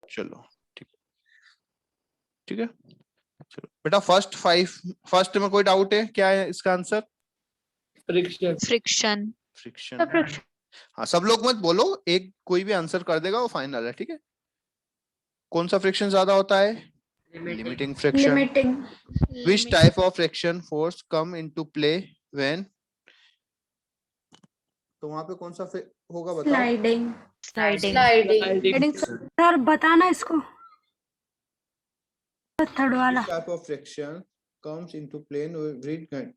चलो ठीक ठीक है। चलो बेटा फर्स्ट में कोई डाउट है क्या है इसका आंसर? फ्रिक्शन। फ्रिक्शन। फ्रिक्शन। हाँ सब लोग मत बोलो, एक कोई भी आंसर कर देगा वो फाइनल है, ठीक है। कौन सा फ्रिक्शन ज्यादा होता है? Limiting friction. Limiting. Which type of friction force come into play when, तो वहां पे कौन सा होगा बताओ? स्लाइडिंग। स्लाइडिंग। सर बताना इसको, थर्ड वाला। Type of friction comes into plane with,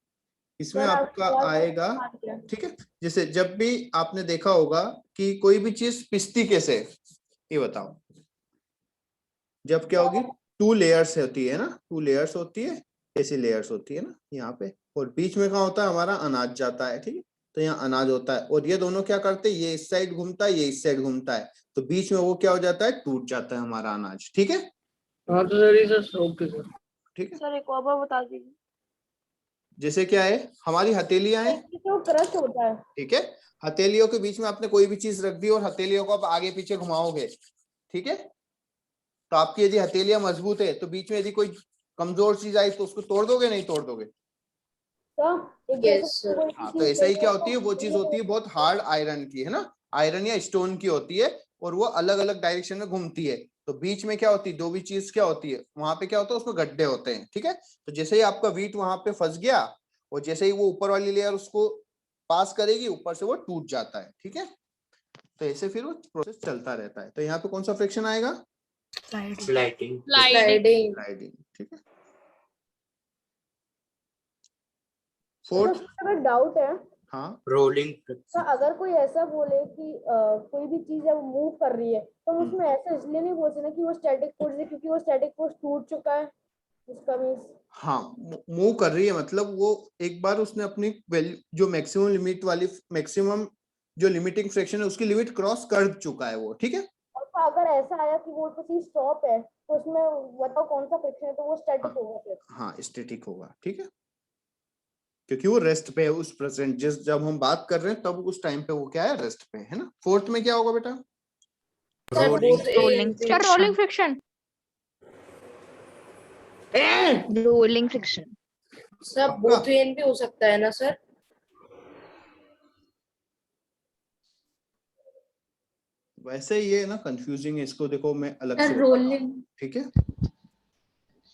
इसमें आपका आएगा, ठीक है। जैसे जब भी आपने देखा होगा कि कोई भी चीज पिसती कैसे, ये बताओ। जब क्या होगी, 2 लेयर्स होती है ना, 2 लेयर्स होती है, ऐसी लेयर्स होती है ना यहाँ पे, और बीच में कहाँ होता है हमारा अनाज जाता है, ठीक है। तो यहाँ अनाज होता है और ये दोनों क्या करते हैं, ये इस साइड घूमता है, ये इस साइड घूमता है, तो बीच में वो क्या हो जाता है, टूट जाता है हमारा अनाज, ठीक है। हाँ तो सर ये सर ओके सर। ठीक है सर एक और बार बता दीजिए। जैसे क्या है, हमारी हथेलियां हैं, तो क्रश होता है। ठीक है। हथेलियों के बीच में आपने कोई भी चीज रख दी और हथेलियों को आप आगे पीछे घुमाओगे, ठीक है। तो आपकी यदि हथेलियां मजबूत है तो बीच में यदि कोई कमजोर चीज आई तो उसको तोड़ दोगे, नहीं तोड़ दोगे? हाँ तो ऐसा ही क्या होती है, वो चीज होती है बहुत हार्ड आयरन की, है ना, आयरन या स्टोन की होती है, और वो अलग अलग डायरेक्शन में घूमती है। तो बीच में क्या होती है, दो भी चीज क्या होती है, वहां पे क्या होता है, उसमें गड्ढे होते हैं, ठीक है। तो जैसे ही आपका वीट वहां पे फंस गया और जैसे ही वो ऊपर वाली लेयर उसको पास करेगी, ऊपर से वो टूट जाता है, ठीक है। तो ऐसे फिर वो प्रोसेस चलता रहता है। तो यहाँ पे कौन सा फ्रिक्शन आएगा? स्लाइडिंग। स्लाइडिंग, ठीक है। फोर्थ डाउट है। हाँ रोलिंग। तो अगर कोई ऐसा बोले कि कोई भी चीज जब मूव कर रही है तो हम उसमें ऐसा इसलिए नहीं बोलते ना कि वो स्टैटिक फोर्स है, क्योंकि वो स्टैटिक फोर्स टूट चुका है, उसका मींस। हाँ मूव कर रही है मतलब वो एक बार उसने अपनी जो मैक्सिमम लिमिट वाली, मैक्सिमम जो लिमिटिंग फ्रिक्शन है उसकी लिमिट क्रॉस कर चुका है वो, ठीक है। और तो अगर ऐसा आया कि वो चीज स्टॉप है तो उसमें बताओ कौन सा फ्रिक्शन है, तो वो स्टैटिक होगा फिर। हाँ स्टैटिक होगा, ठीक है, क्योंकि वो रेस्ट पे है उस प्रेजेंट, जिस जब हम बात कर रहे हैं तब उस टाइम पे वो क्या है, रेस्ट पे है ना। फोर्थ में क्या होगा बेटा? Rolling friction. Rolling friction. सब बोथ एंड भी हो सकता है ना सर? वैसे ये ना कंफ्यूजिंग है, इसको देखो मैं अलग से रोलिंग। ठीक है।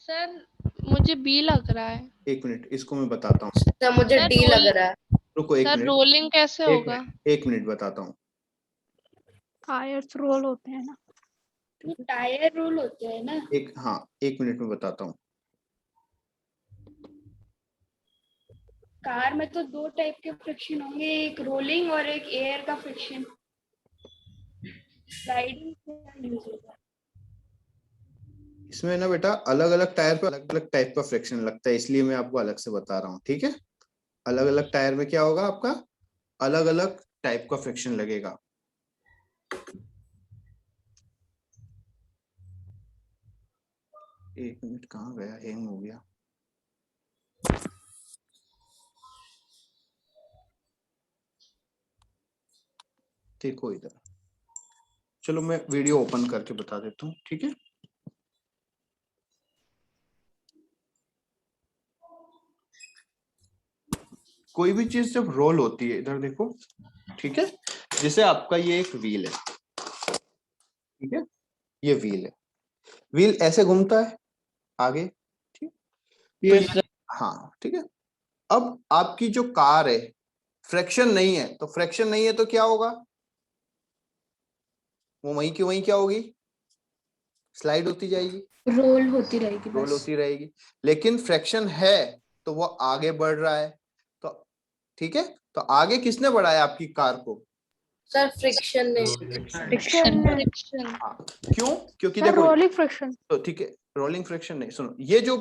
सर मुझे बी लग रहा है। एक मिनट इसको मैं बताता हूँ। सर मुझे डी लग रहा है। रुको एक सर मिनट, रोलिंग कैसे होगा? एक मिनट बताता हूँ। टायर्स रोल होते हैं ना, तो टायर रोल होते हैं ना। एक मिनट में बताता हूँ। कार में तो 2 टाइप के फ्रिक्शन होंगे, एक रोलिंग और एक एयर का फ्रिक्शन। स्लाइडिंग इसमें ना बेटा अलग अलग टायर पर अलग अलग टाइप का फ्रिक्शन लगता है, इसलिए मैं आपको अलग से बता रहा हूँ, ठीक है। अलग अलग टायर में क्या होगा, आपका अलग अलग टाइप का फ्रिक्शन लगेगा। एक मिनट, कहाँ गया, हैंग हो गया। देखो इधर, चलो मैं वीडियो ओपन करके बता देता हूँ, ठीक है। कोई भी चीज जब रोल होती है, इधर देखो, ठीक है। जैसे आपका ये एक व्हील है, ठीक है, ये व्हील है, व्हील ऐसे घूमता है आगे, ठीक, तो ये हाँ ठीक है। अब आपकी जो कार है, फ्रिक्शन नहीं है, तो फ्रिक्शन नहीं है तो क्या होगा, वो वहीं की वहीं क्या होगी, स्लाइड होती जाएगी, रोल होती रहेगी, रोल होती रहेगी। लेकिन फ्रिक्शन है तो वो आगे बढ़ रहा है, तो ठीक है। तो आगे किसने बढ़ाया आपकी कार को? सर फ्रिक्शन ने। फ्रिक्शन। हाँ, क्यों? क्योंकि देखो रोलिंग फ्रिक्शन। तो ठीक है, रोलिंग फ्रिक्शन नहीं, सुनो, ये जो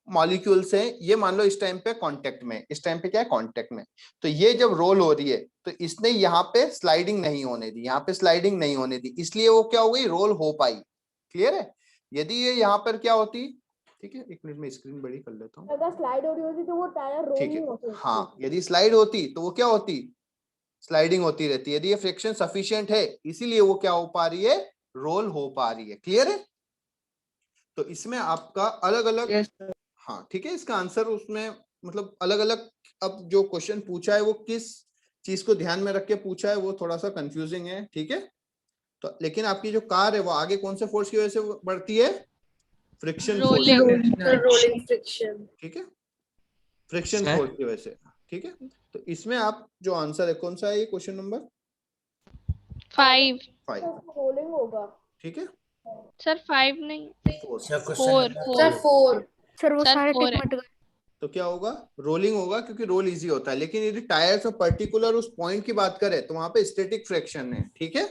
मॉलिक्यूल्स हैं ये मान लो इस टाइम पे कांटेक्ट में, इस टाइम पे क्या है, कांटेक्ट में, तो ये जब रोल हो रही है तो इसने यहाँ पे स्लाइडिंग नहीं होने दी, यहाँ पे स्लाइडिंग नहीं होने दी, इसलिए वो क्या हो गई, रोल हो पाई। क्लियर है? यदि ये यहाँ पर क्या होती, ठीक है, एक मिनट में स्क्रीन बड़ी कर लेता हूँ, अगर स्लाइड हो रही होती तो वो टायर रोल ठीक नहीं है। होते। हाँ यदि स्लाइड होती तो वो क्या होती, स्लाइडिंग होती रहती है। यदि ये फ्रिक्शन सफिशिएंट है इसीलिए वो क्या हो पा रही है, रोल हो पा रही है। क्लियर है? तो इसमें आपका अलग अलग, Yes, sir. हाँ ठीक है, इसका आंसर उसमें मतलब अलग अलग, अब जो क्वेश्चन पूछा है वो किस चीज को ध्यान में रख के पूछा है वो थोड़ा सा कंफ्यूजिंग है। ठीक है, तो लेकिन आपकी जो कार है वो आगे कौन से फोर्स की वजह से बढ़ती है? Friction force. Rolling. Sir rolling friction. ठीक है, फ्रिक्शन Sir. फोर्स की वजह से। ठीक है, तो इसमें आप जो आंसर है कौन सा है? ये क्वेश्चन नंबर 5. 5। रोलिंग होगा। ठीक है, Sir, 5 नहीं. 4। सर 4. 4। सर वो Sir, सारे 4 टिक है. मट गए। तो क्या होगा? रोलिंग होगा, क्योंकि रोल इजी होता है। लेकिन यदि टायर्स और पर्टिकुलर उस पॉइंट की बात करें तो वहां पे स्टैटिक फ्रिक्शन है। ठीक है,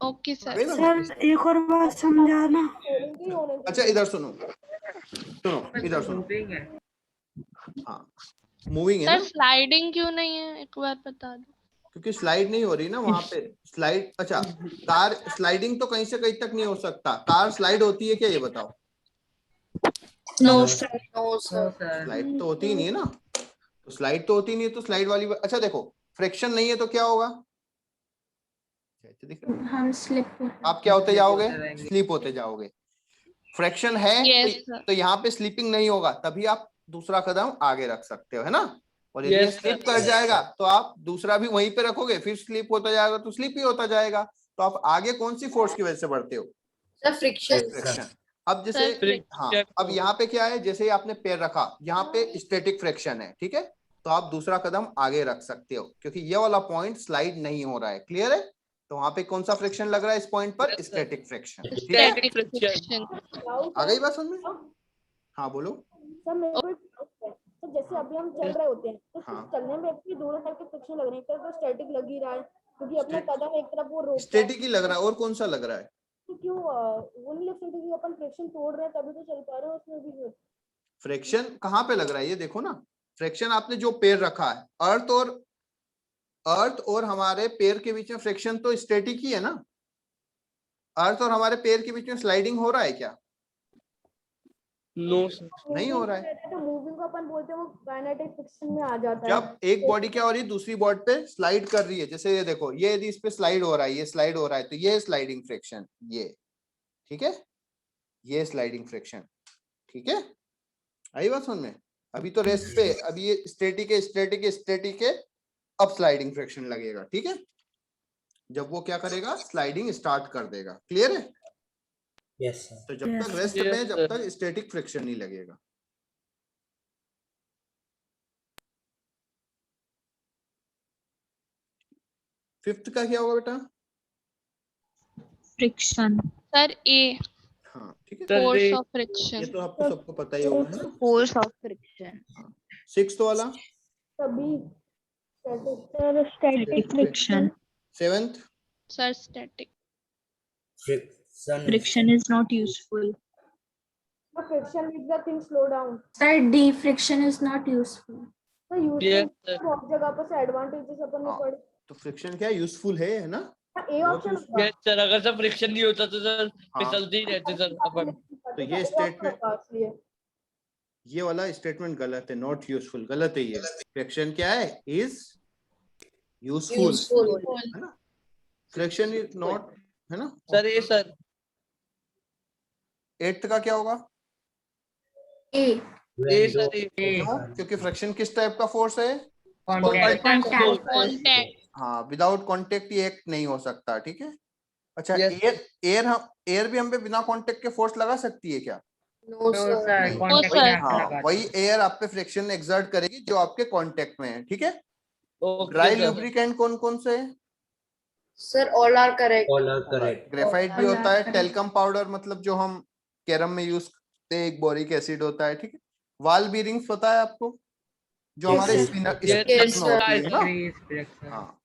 Okay, sir. आगे ना? सर एक और बात समझाना। रोलिंग ही होने अच्छा इधर सुनो, इधर सुनो। हाँ, मूविंग है Sir, ना, sliding क्यों नहीं है? एक बार बता दो. क्योंकि स्लाइड नहीं हो रही ना वहां पे। स्लाइड, अच्छा कार स्लाइडिंग तो कहीं से कहीं तक नहीं हो सकता। कार स्लाइड होती है क्या, ये बताओ? No, sir. No sir. Slide तो होती ही नहीं है ना, तो स्लाइड तो होती नहीं है, तो स्लाइड वाली अच्छा देखो, फ्रिक्शन नहीं है तो क्या होगा? दिख रहा है? हम स्लिप आप क्या होते जाओगे? स्लीप होते जाओगे। फ्रिक्शन है Yes, sir. तो यहाँ पे स्लीपिंग नहीं होगा, तभी आप दूसरा कदम आगे रख सकते हो, है ना? और यदि Yes, स्लिप sir. कर जाएगा तो आप दूसरा भी वहीं पे रखोगे, फिर स्लिप होता जाएगा तो स्लिप ही होता जाएगा। तो आप आगे कौन सी फोर्स की वजह से बढ़ते हो? Sir friction. फ्रिक्शन। अब जैसे Sir, हाँ, अब यहाँ पे क्या है, जैसे ही आपने पैर रखा यहाँ पे स्टैटिक फ्रिक्शन है। ठीक है, तो आप दूसरा कदम आगे रख सकते हो, क्योंकि ये वाला पॉइंट स्लाइड नहीं हो रहा है। क्लियर है? तो वहां पे कौन सा फ्रिक्शन लग रहा है इस पॉइंट पर? Yes, sir. Static friction. ठीक है, static friction. आ गई बात समझ में? हाँ बोलो। सर मेरे को एक doubt है। सर जैसे अभी हम चल रहे होते हैं तो हाँ। चलने में एक्चुअली दोनों टाइप के फ्रिक्शन लग रहे हैं। एक तो स्टैटिक लग ही रहा है क्योंकि अपना कदम एक तरफ वो रोकता है। स्टैटिक ही लग रहा है, और कौन सा लग रहा है? तो क्यों वो नहीं लग सकता कि अपन फ्रिक्शन तोड़ रहे हैं तभी तो चल पा रहे हैं उसमें भी। फ्रिक्शन कहाँ पे लग रहा है ये देखो ना। फ्रिक्शन आपने जो पैर रखा है, अर्थ और हमारे पैर के बीच में फ्रिक्शन तो स्टैटिक ही है ना। अर्थ और हमारे पैर के बीच में स्लाइडिंग हो रहा है क्या? No, sir. नहीं हो रहा है। तो मूविंग को अपन बोलते हैं वो काइनेटिक फ्रिक्शन में आ जाता है। जब एक बॉडी क्या हो रही है दूसरी बॉडी पे स्लाइड कर रही है, जैसे ये देखो, ये यदि इस पे स्लाइड हो रहा है, ये स्लाइड हो रहा है, तो ये स्लाइडिंग फ्रिक्शन, ये ठीक है, ये स्लाइडिंग फ्रिक्शन। ठीक है, आई बात समझ में? अभी तो रेस्ट पे, अभी ये स्टैटिक है, स्टैटिक है, स्टैटिक है, अब स्लाइडिंग फ्रिक्शन लगेगा। ठीक है, जब वो क्या करेगा, स्लाइडिंग स्टार्ट कर देगा। क्लियर है? Yes sir. तो जब तक रेस्ट Yes, में, जब sir. तक स्टैटिक फ्रिक्शन नहीं लगेगा। फिफ्थ का क्या होगा बेटा? Friction. Sir, A. हाँ ठीक है, Sir, Force A. of friction. ये तो आपको सबको पता ही होगा, है ना? Force of friction. सिक्स्थ वाला? तभी Static friction. Seventh? Sir, static. Friction Friction is not useful. Friction makes the thing slow down. Sir D friction is not useful. तो Yes, यूजफुल sir. बहुत जगह पर से एडवांटेजेस अपन ने हाँ। पढ़े। तो फ्रिक्शन क्या यूजफुल है ना? ए बहुत ऑप्शन useful। Yes, sir. अगर सर फ्रिक्शन नहीं होता तो सर हाँ। फिसलते ही रहते सर अपन। तो ये स्टेटमेंट, ये वाला स्टेटमेंट गलत है, नॉट यूजफुल, गलत है ये। फ्रिक्शन क्या है? इज यूजफुल, है ना? फ्रिक्शन इज नॉट, है ना? सर ये सर एट्थ का क्या होगा? ए ये सर ये क्यों? क्योंकि फ्रिक्शन किस टाइप का फोर्स है? Contact. हाँ, विदाउट कांटेक्ट ये एक्ट नहीं हो सकता। ठीक है, अच्छा Yes. एयर भी हम पे बिना कांटेक्ट के फोर्स लगा सकती है क्या? No sir. नहीं। No, sir. हाँ, वही एयर आप पे फ्रिक्शन एक्सर्ट करेगी जो आपके कांटेक्ट में है। ठीक है, Okay, ड्राई sir. लुब्रिकेंट कौन कौन से है? Sir all are correct. All are correct. Graphite भी होता है, टेल्कम पाउडर मतलब जो हम कैरम में यूज करते हैं, एक बोरिक एसिड होता है। ठीक है, वाल बीरिंग्स पता है आपको, जो Yes, हमारे sir. स्पिनर Yes, स्पिनर्स में sir. होती है ना। हाँ,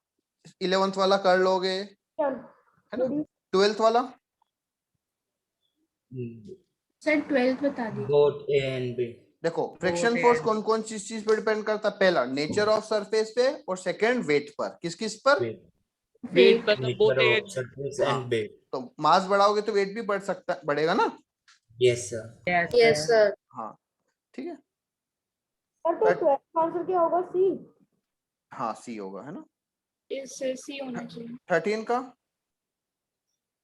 11th वाला कर लोगे, है ना? 12th वाला? सर 12th बता दीजिए। Both A and B. देखो, फ्रिक्शन फोर्स कौन कौन सी चीज पे डिपेंड करता है? पहला नेचर ऑफ सरफेस पे, और सेकंड वेट पर। किस किस पर? वेट पर तो बोथ नेचर है। ऑफ सरफेस हाँ। And bed. तो मास बढ़ाओगे तो वेट भी बढ़ सकता, बढ़ेगा ना? Yes sir. Yes sir. हाँ ठीक है, और तो 12th आंसर क्या होगा? सी। हाँ सी होगा, है ना? इस सी होना चाहिए। 13 का?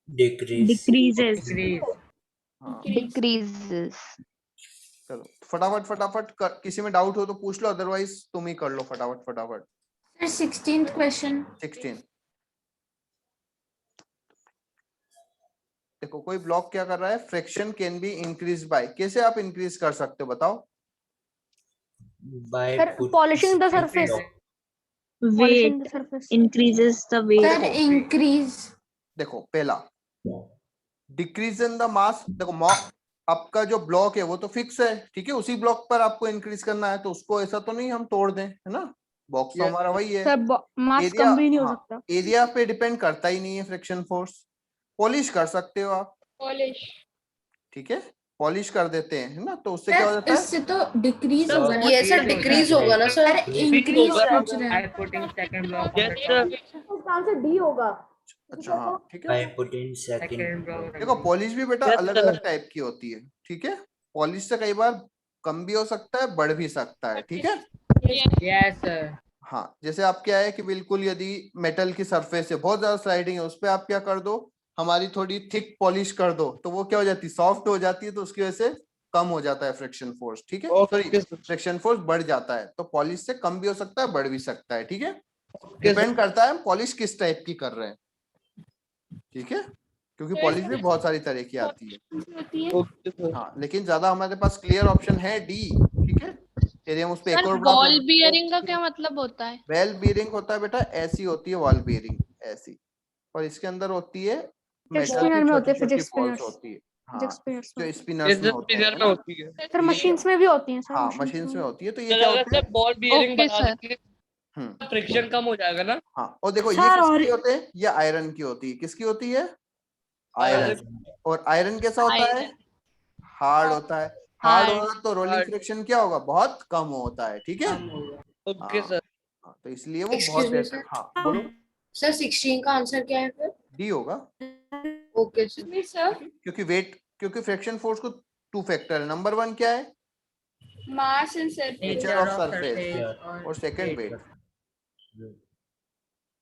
Decrease. Decreases. Decrease. हाँ Decreases. चलो फटाफट फटाफट किसी में डाउट हो तो पूछ लो, अदरवाइज तुम ही कर लो फटाफट फटाफट। सर 16th क्वेश्चन 16 देखो कोई ब्लॉक क्या कर रहा है, friction can be increase by, कैसे आप इंक्रीज कर सकते हो बताओ? By Sir, putting polishing the spring surface. block. Weight the surface. increases the weight. Sir increase देखो पहला डिक्रीज इन द मास, देखो आपका जो ब्लॉक है वो तो फिक्स है, ठीक है, उसी ब्लॉक पर आपको इंक्रीज करना है, तो उसको ऐसा तो नहीं हम तोड़ दें, है ना, बॉक्स तो Yes, हमारा वही है। सर मास एरिया, कम भी नहीं हो हाँ, सकता। एरिया पे डिपेंड करता ही नहीं है फ्रिक्शन फोर्स। पॉलिश कर सकते हो आप, पॉलिश। ठीक है, पॉलिश कर देते हैं, है ना, तो उससे क्या हो जाता है? इससे तो डिक्रीज Sir, होगा ना। ये सर डिक्रीज होगा ना सर? सर इंक्रीज होगा। पूछ रहे By हैं। putting second block on हाँ, the top. इसका आंसर डी होगा। अच्छा हाँ ठीक By है। putting second Second block. block. देखो पॉलिश भी बेटा Yes, अलग sir. अलग टाइप की होती है, ठीक है, पॉलिश से कई बार कम भी हो सकता है, बढ़ भी सकता है, ठीक है। Yes, sir. हाँ जैसे आप क्या है कि बिल्कुल यदि मेटल की सरफेस है, बहुत ज्यादा स्लाइडिंग है, उस पर आप क्या कर दो, हमारी थोड़ी थिक पॉलिश कर दो, तो वो क्या हो जाती है, सॉफ्ट हो जाती है, तो उसकी वजह से कम हो जाता है फ्रिक्शन फोर्स, ठीक है, Okay, sorry sir. Friction force बढ़ जाता है, तो पॉलिश से कम भी हो सकता है, बढ़ भी सकता है, ठीक है, Okay, डिपेंड sir. करता है हम पॉलिश किस टाइप की कर रहे हैं, ठीक है, क्योंकि पॉलिश भी बहुत सारी तरह की आती है। होती है। Okay, sir. हाँ लेकिन ज्यादा हमारे पास क्लियर ऑप्शन है डी, ठीक है, यदि हम उस पे एक सर और बॉल बियरिंग का क्या मतलब होता है? बेल बीयरिंग होता है बेटा, ऐसी होती है वॉल बीयरिंग ऐसी, और इसके अंदर होती है मेटल स्पिनर की में होते छोटी हैं, छोटी फिजिक्स बॉल्स स्पिनर्स। होती है, हाँ फिजिक्स स्पिनर्स जो ये स्पिनर्स में जो होते spinner हैं में ना, होती है। सर मशीन्स में भी होती हैं सर। हाँ machines मशीन्स में होती है, तो ये सर क्या अगर होते से हैं, बॉल बियरिंग Okay, बना sir. देंगे, हम्म, फ्रिक्शन कम हो जाएगा ना? हाँ, और देखो ये सर, और- किसकी होते हैं, ये आयरन की होती है, किसकी होती है, आयरन, और आयरन कैसा होता है, Iron. हार्ड होता है, हार्ड Hard. होगा तो रोलिंग Hard. फ्रिक्शन क्या होगा, बहुत कम होता है, ठीक है, Okay, हाँ, sir. हाँ, तो इसलिए वो Excuse बहुत me, बेहतर, sir. हाँ बोलो, सर 16 का आंसर क्या है फिर? डी होगा, ओके सर। सर क्योंकि वेट, क्योंकि फ्रिक्शन फोर्स को टू फैक्टर है, नंबर वन क्या है, mass and surface. Nature of surface, Yeah. और सेकंड वेट, Yeah.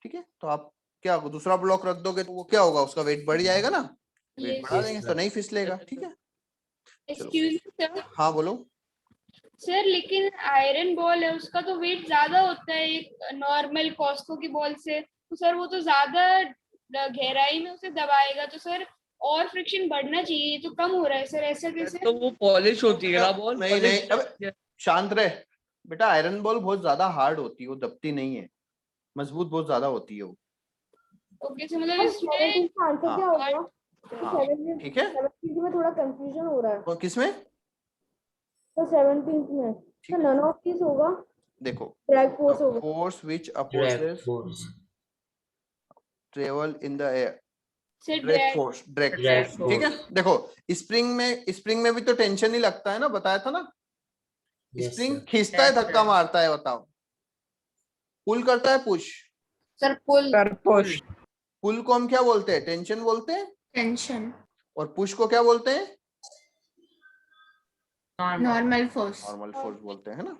ठीक है, तो आप क्या दूसरा ब्लॉक रख दोगे तो वो क्या होगा, उसका वेट बढ़ जाएगा ना, वेट Yes. बढ़ा देंगे तो नहीं फिसलेगा, ठीक है, एक्सक्यूज मी सर। हाँ बोलो, सर लेकिन आयरन बॉल है, उसका तो वेट ज्यादा होता है एक नॉर्मल कॉस्को की बॉल से, तो सर वो तो ज्यादा गहराई में उसे दबाएगा, तो सर और फ्रिक्शन बढ़ना चाहिए, ये तो कम हो रहा है सर, ऐसा कैसे? तो वो पॉलिश होती है ना बॉल? नहीं नहीं, अब शांत रहे बेटा, आयरन बॉल बहुत ज्यादा हार्ड होती है, वो दबती नहीं है, मजबूत बहुत ज्यादा होती है वो, ओके सर, मतलब इसमें 17 का आंसर हाँ। क्या होगा? हाँ, 17 ठीक है, 17 में थोड़ा कंफ्यूजन हो रहा है। और किसमें, तो 17 में ठीक तो नन ऑफ दिस होगा, देखो, ड्रैग फोर्स होगा। Force which Drag opposes force. Travel in the air, sir drag force, drag Drag force, ठीक है, देखो स्प्रिंग में भी तो टेंशन ही लगता है ना, बताया था ना, Yes, स्प्रिंग sir. खींचता है, धक्का मारता है, बताओ, पुल करता है, पुश, सर पुल। पुश। पुल को हम क्या बोलते हैं, टेंशन बोलते हैं, टेंशन, और पुश को क्या बोलते हैं, नॉर्मल फोर्स। नॉर्मल फोर्स बोलते हैं, है ना,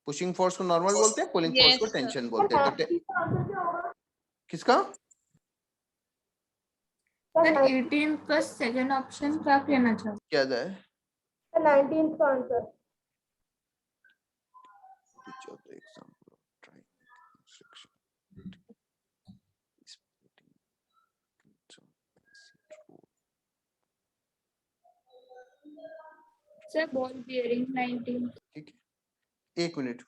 पुशिंग फोर्स को नॉर्मल बोलते हैं, पुलिंग फोर्स Yes, को sir. टेंशन बोलते हैं, तो आंसर क्या होगा? किसका, सर 18 प्लस सेकंड ऑप्शन क्या कहना चाहो? क्या है, 19 का answer. Which of the example of triangle section is putting sir ball bearing 19। ठीक है, एक मिनट,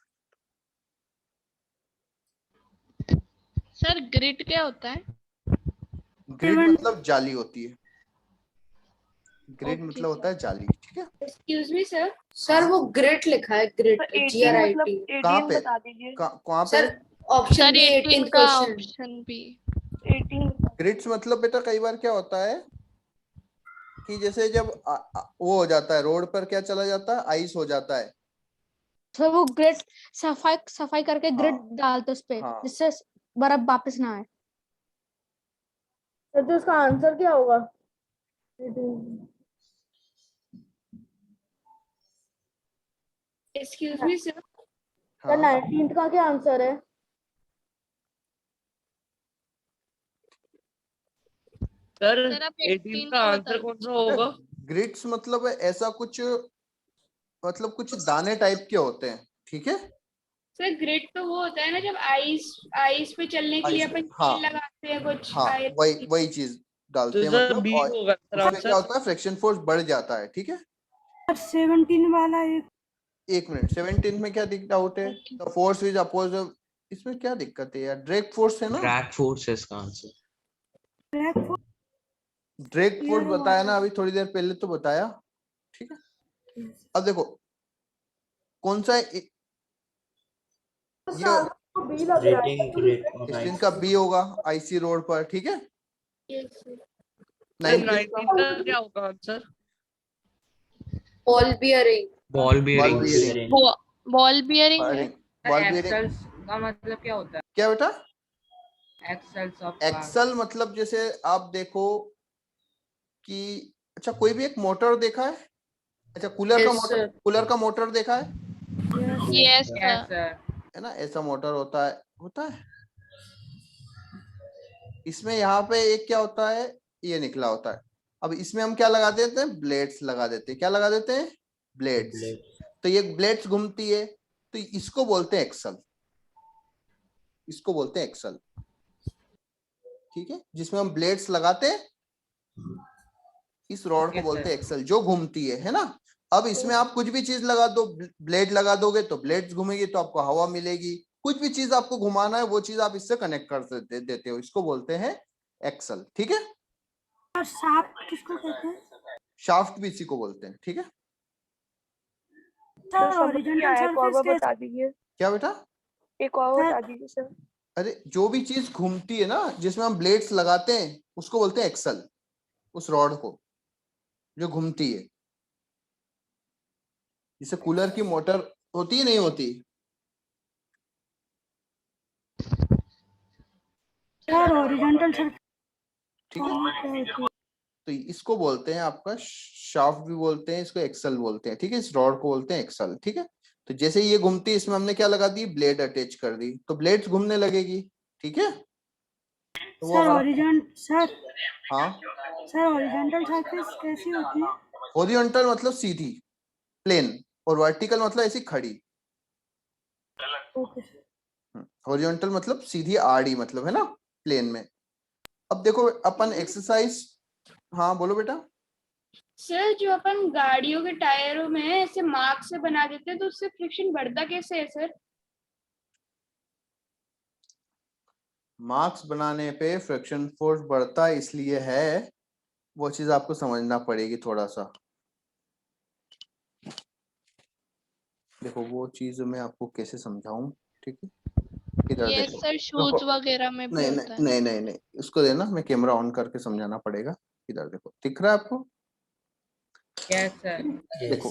सर ग्रिड क्या होता है? ग्रिड मतलब जाली होती है, ग्रिड Okay, मतलब होता है जाली, ठीक है, एक्सक्यूज मी सर। सर वो ग्रिट लिखा है, ग्रिट, GRIT। कहाँ पे, कहाँ पे, सर ऑप्शन सर बी 18 18 का क्वेश्चन। Option B. ग्रिड्स मतलब बेटा कई बार क्या होता है कि जैसे जब वो हो जाता है, रोड पर क्या चला जाता है, आइस हो जाता है, सर वो ग्रिड सफाई करके हाँ। ग्रिड डालते उस पे, हाँ। जिससे बर्फ वापस ना आए। तो उसका आंसर क्या होगा? Excuse me sir. तो 19 का क्या आंसर है? सर सर, अब 18 18 का का आंसर बता कौन सा होगा? ग्रिड्स मतलब है ऐसा कुछ, मतलब कुछ दाने टाइप के होते हैं, ठीक है। सर ग्रिड तो वो होता है ना जब आइस आइस पे चलने के लिए आइस पे, अपन हाँ कील लगाते हैं कुछ हाँ, आयरन वही की। वही चीज डालते तो हैं सर मतलब, बी और होगा सर उसमें क्या आंसर। होता है, फ्रिक्शन फोर्स बढ़ जाता है, ठीक है। 17 वाला एक मिनट, 17 में क्या डाउट है? द फोर्स इज अपोज, इसमें क्या दिक्कत है यार? ड्रैग फोर्स है ना, ड्रैग फोर्स है इसका आंसर। ड्रैग फोर्स बताया ना अभी थोड़ी देर पहले तो बताया, ठीक है। अब देखो कौन सा है ये, बी लग रहा रेटिंग है। ग्रिड और स्टील का बी होगा आईसी रोड पर, ठीक है। Yes, sir. 19 19 का का क्या होगा answer? Ball bearing. Ball ball bearing. Bearing, ball bearing है। बॉल बियरिंग एक्सेल्स का मतलब क्या होता क्या बेटा? है? एक्सेल्स ऑफ एक्सल मतलब जैसे आप देखो कि, अच्छा कोई भी एक मोटर देखा है? अच्छा कूलर का Yes, मोटर, sir. कूलर का मोटर देखा है? Yes sir. सर। है ना, ऐसा मोटर होता है। इसमें यहाँ पे एक क्या होता है, ये निकला होता है। अब इसमें हम क्या लगा देते हैं, ब्लेड्स लगा देते हैं। क्या लगा देते हैं? ब्लेड्स। तो ये ब्लेड्स घूमती है, तो इसको बोलते हैं एक्सल, इसको बोलते हैं एक्सल, ठीक है। जिसमें हम ब्लेड्स लगाते हैं, इस रॉड को बोलते हैं एक्सल, जो घूमती है ना। अब इसमें आप कुछ भी चीज लगा दो, ब्लेड लगा दोगे तो ब्लेड्स घूमेगी, तो आपको हवा मिलेगी। कुछ भी चीज आपको घुमाना है वो चीज आप इससे कनेक्ट कर देते हो, इसको बोलते हैं एक्सल, ठीक है। और शाफ्ट किसको कहते हैं? शाफ्ट भी इसी को बोलते हैं, ठीक है। सर हॉरिजॉन्टल सरफेस बता दीजिए, क्या बेटा? एक और सर- बता दीजिए सर। अरे जो भी चीज घूमती है ना, जिसमें हम ब्लेड्स लगाते हैं, उसको बोलते हैं एक्सल, उस रॉड को जो घूमती है। जैसे कूलर की मोटर होती है, नहीं होती? सर हॉरिजॉन्टल सरफेस ठीक है, तो इसको बोलते हैं आपका शाफ्ट भी बोलते हैं, इसको एक्सल बोलते हैं, ठीक है। इस रॉड को बोलते हैं एक्सल, ठीक है। तो जैसे ये घूमती है, इसमें हमने क्या लगा दी, ब्लेड अटैच कर दी, तो ब्लेड्स घूमने लगेगी, ठीक है। तो वो सर हमारा, हाँ, सर हॉरिजॉन्टल सरफेस कैसी होती है? हॉरिजॉन्टल मतलब सीधी, प्लेन, और वर्टिकल मतलब ऐसी खड़ी। ओके हॉरिजॉन्टल मतलब सीधी आड़ी, मतलब है ना, प्लेन में। अब देखो अपन एक्सरसाइज, हाँ बोलो बेटा। सर जो अपन गाड़ियों के टायरों में ऐसे मार्क से बना देते हैं तो उससे फ्रिक्शन बढ़ता कैसे है सर? मार्क्स बनाने पे फ्रिक्शन फोर्स बढ़ता इसलिए है, वो चीज आपको समझना पड़ेगी थोड़ा सा। देखो वो चीज मैं आपको कैसे समझाऊं, ठीक है। इधर यस देखो, सर, शूज देखो, वगैरह में भी नहीं होता है। नहीं नहीं नहीं नहीं, उसको देना, मैं कैमरा ऑन करके समझाना पड़ेगा। इधर देखो, दिख रहा है आपको? Yes sir. देखो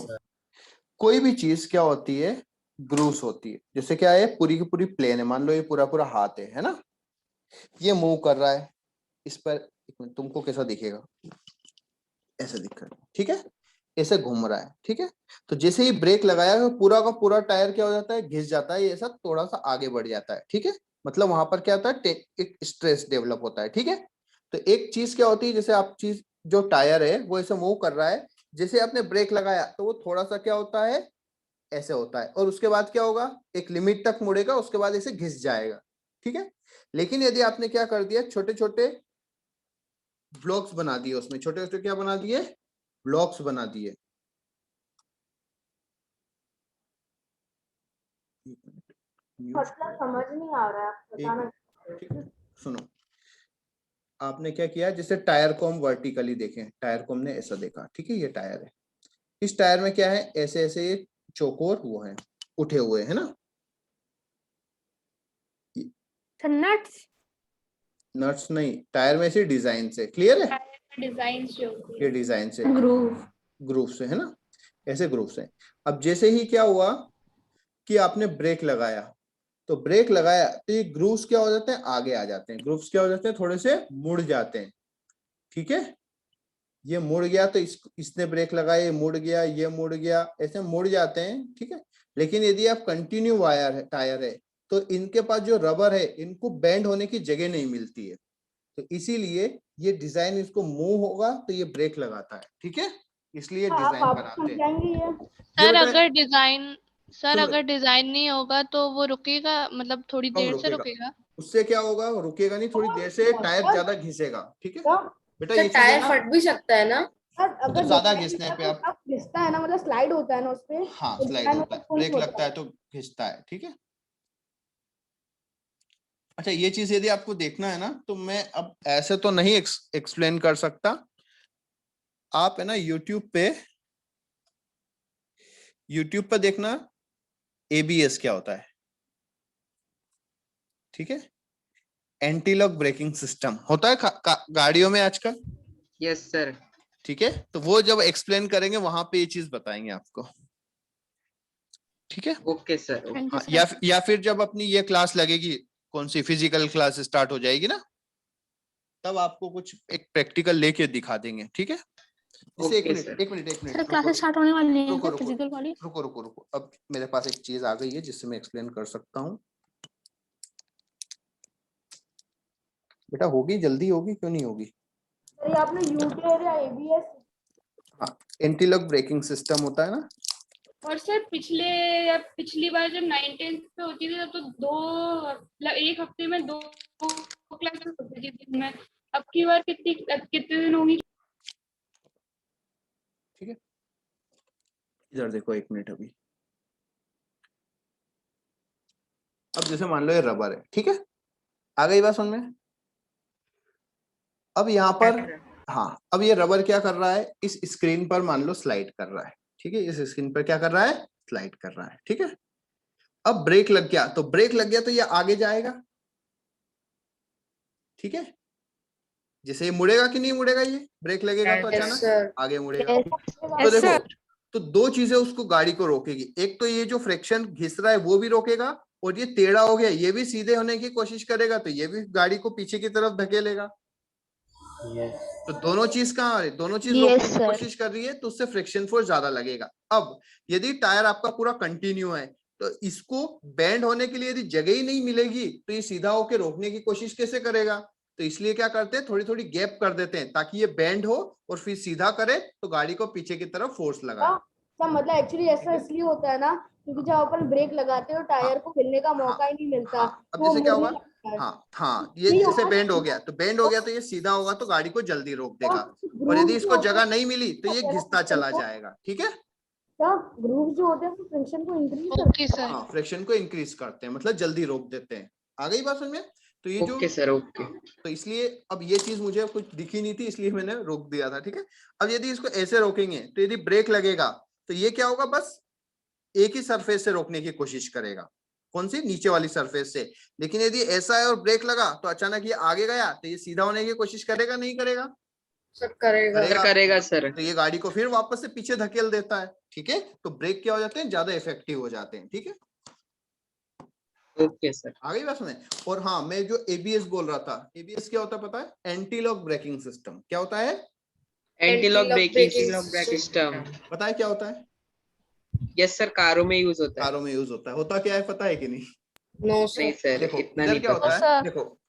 कोई भी चीज क्या होती है, ग्रूव्स होती है। जैसे क्या है, पूरी की पूरी प्लेन है, मान लो ये पूरा पूरा हाथ है ना, ये मूव कर रहा है इस पर। एक मिनट, तुमको कैसा दिखेगा? ऐसा दिख रहा है, ठीक है। ऐसे घूम रहा है, ठीक है। तो जैसे ही ब्रेक लगाया तो पूरा का पूरा टायर क्या हो जाता है, घिस जाता है, ये ऐसा थोड़ा सा आगे बढ़ जाता है, ठीक है। मतलब वहां पर क्या होता है, एक स्ट्रेस डेवलप होता है, ठीक है। तो एक चीज क्या होती है, जैसे आप चीज, जो टायर है वो ऐसे मूव कर रहा है, जैसे आपने ब्रेक लगाया तो वो थोड़ा सा क्या होता है, ऐसे होता है, और उसके बाद क्या होगा, एक लिमिट तक मुड़ेगा, उसके बाद ऐसे घिस जाएगा, ठीक है। लेकिन यदि आपने क्या कर दिया, छोटे छोटे ब्लॉक्स बना दिए, उसमें छोटे छोटे क्या बना दिए, ब्लॉक्स बना दिए। मतलब समझ नहीं आ रहा है, आप बताना। ठीक है, सुनो। आपने क्या किया, जैसे टायर को हम वर्टिकली देखें, टायर को हमने ऐसा देखा, ठीक है, ये टायर है। इस टायर में क्या है, ऐसे ऐसे ये चौकोर वो है, उठे हुए है ना, नट्स, नट्स नहीं, टायर में ऐसे डिजाइन से, क्लियर है, डिजाइन जो होती ये है। डिजाइन से, ग्रूव, ग्रुप से, है ना, ऐसे ग्रुप से। अब जैसे ही क्या हुआ कि आपने ब्रेक लगाया, तो ब्रेक लगाया तो ये ग्रूव्स क्या हो जाते हैं, आगे आ जाते हैं, ग्रूव्स क्या हो जाते हैं, थोड़े से मुड़ जाते हैं, ठीक है। ये मुड़ गया तो इसने ब्रेक लगाया, ये मुड़ गया, ये मुड़ गया, ऐसे मुड़ जाते हैं, ठीक है। लेकिन यदि आप कंटिन्यू वायर है, टायर है, तो इनके पास जो रबर है, इनको बेंड होने की जगह नहीं मिलती है, तो इसीलिए ये डिजाइन इसको मूव होगा तो ये ब्रेक लगाता है, ठीक है, इसलिए डिजाइन आप बनाते हैं। समझाएंगे ये? सर बेटा- अगर डिजाइन सर सुन- अगर डिजाइन नहीं होगा तो वो रुकेगा, मतलब थोड़ी कम देर से रुकेगा। रुकेगा। उससे क्या होगा, रुकेगा नहीं, थोड़ी देर से टायर ज्यादा घिसेगा, ठीक है क्या? बेटा, सर ये चीज है टायर ना, फट भी सकता है ना? सर तो अगर ज्यादा डिजाइन घिसने पे होता है आप, तो आप घिसता है ना, मतलब स्लाइड होता है ना उसपे। हाँ तो स्लाइड डिजाइन होता है, पुश ब्रेक होता लगता है तो घिसता है, ठीक है। अच्छा, ये चीज यदि आपको देखना है ना तो मैं अब ऐसे तो नहीं एक्सप्लेन कर सकता, आप है ना यूट्यूब पे देखना एबीएस क्या होता है, ठीक है, एंटी लॉक ब्रेकिंग सिस्टम होता है गाड़ियों में आजकल, यस सर। ठीक है, तो वो जब एक्सप्लेन करेंगे वहां पे ये चीज बताएंगे आपको, ठीक है। Okay sir. थैंक यू हाँ, सर। या फिर जब अपनी ये क्लास लगेगी, कौन सी फिजिकल क्लास स्टार्ट हो जाएगी ना, तब आपको कुछ एक प्रैक्टिकल लेके दिखा देंगे, ठीक है। इससे ओके सर। एक मिनट सर क्लासेस स्टार्ट होने वाली हैं रुको क्या रुको फिजिकल वाली? रुको, अब मेरे पास एक चीज आ गई है जिससे मैं एक्सप्लेन कर सकता हूँ। बेटा होगी, जल्दी होगी, क्यों नहीं होगी। है। ये आपने यूटीआर या एबीएस? हाँ, एंटी लॉक ब्रेकिंग सिस्टम होता है ना। और सर पिछली बार जब 19th पे होती थी तब तो मतलब एक हफ्ते में दो क्लासेस होती थी दिन में। अब की बार कितने दिन होंगी? ठीक है, इधर देखो एक मिनट अभी। अब जैसे मान लो ये रबर है, ठीक है, आ गई बात समझ में। अब यहाँ पर हाँ, अब ये रबर क्या कर रहा है, इस स्क्रीन पर मान लो स्लाइड कर रहा है, ठीक है, इस स्क्रीन पर क्या कर रहा है, स्लाइड कर रहा है, ठीक है। अब ब्रेक लग गया, तो ब्रेक लग गया तो ये आगे जाएगा, ठीक है, जैसे ये मुड़ेगा कि नहीं मुड़ेगा, ये ब्रेक लगेगा तो Yes, अचानक सर। आगे मुड़ेगा। तो देखो, तो दो चीजें उसको गाड़ी को रोकेगी, एक तो ये जो फ्रिक्शन घिस रहा है वो भी रोकेगा, और ये टेढ़ा हो गया ये भी सीधे होने की कोशिश करेगा तो ये भी गाड़ी को पीछे की तरफ धकेलेगा। यस तो दोनों चीज कहाँ आ रही, दोनों चीज रोकने की कोशिश कर रही है, तो उससे फ्रिक्शन फोर्स ज्यादा लगेगा। अब यदि टायर आपका पूरा कंटिन्यू है तो इसको बैंड होने के लिए यदि जगह ही नहीं मिलेगी तो ये सीधा होकर रोकने की कोशिश कैसे करेगा। तो इसलिए क्या करते हैं, थोड़ी थोड़ी गैप कर देते हैं ताकि ये बैंड हो और फिर सीधा करे तो गाड़ी को पीछे की तरफ फोर्स लगाए। सब मतलब एक्चुअली ऐसा इसलिए होता है ना, क्योंकि जब अपन ब्रेक लगाते हो टायर को हिलने का मौका ही नहीं मिलता। हाँ, अब तो जैसे क्या मुड़ने होगा, लगता है। हाँ ये नहीं जैसे होगा। बैंड हो गया तो बैंड हो गया तो ये सीधा होगा तो गाड़ी को जल्दी रोक देगा, और ग्रूव यदि जो इसको होते जगह हैं, नहीं मिली तो ये घिसता चला जाएगा, ठीक है। ग्रूव जो होते हैं फ्रिक्शन को इंक्रीज करते ओके सर। हाँ, फ्रिक्शन को इंक्रीज करते हैं, मतलब जल्दी रोक देते हैं। आ गई बात समझ में। तो ये जो ओके सर। ओके। तो इसलिए अब ये चीज मुझे कुछ दिखी नहीं थी इसलिए मैंने रोक दिया था, ठीक है। अब यदि इसको ऐसे रोकेंगे तो यदि ब्रेक लगेगा तो ये क्या होगा, बस एक ही सरफेस से रोकने की कोशिश करेगा, कौन सी, नीचे वाली सरफेस से। लेकिन यदि ऐसा है और ब्रेक लगा तो अचानक ये आगे गया तो ये सीधा होने की कोशिश करेगा नहीं करेगा, सर करेगा। करेगा सर। तो ये गाड़ी को फिर वापस से पीछे धकेल देता है, ठीक है। तो ब्रेक क्या हो जाते हैं, ज्यादा इफेक्टिव हो जाते हैं, ठीक है। Okay sir. आ गई बात समझ। और हाँ, मैं जो एबीएस बोल रहा था, एबीएस क्या होता है पता है, एंटी लॉक ब्रेकिंग सिस्टम। क्या होता है, anti lock braking Anti-lock system. पता है क्या होता है, यस सर, कारों में यूज होता है। कारों में यूज होता क्या है पता है कि नहीं। नो नहीं सर। सर, देखो इतना इधर नहीं क्या पता। होता है, देखो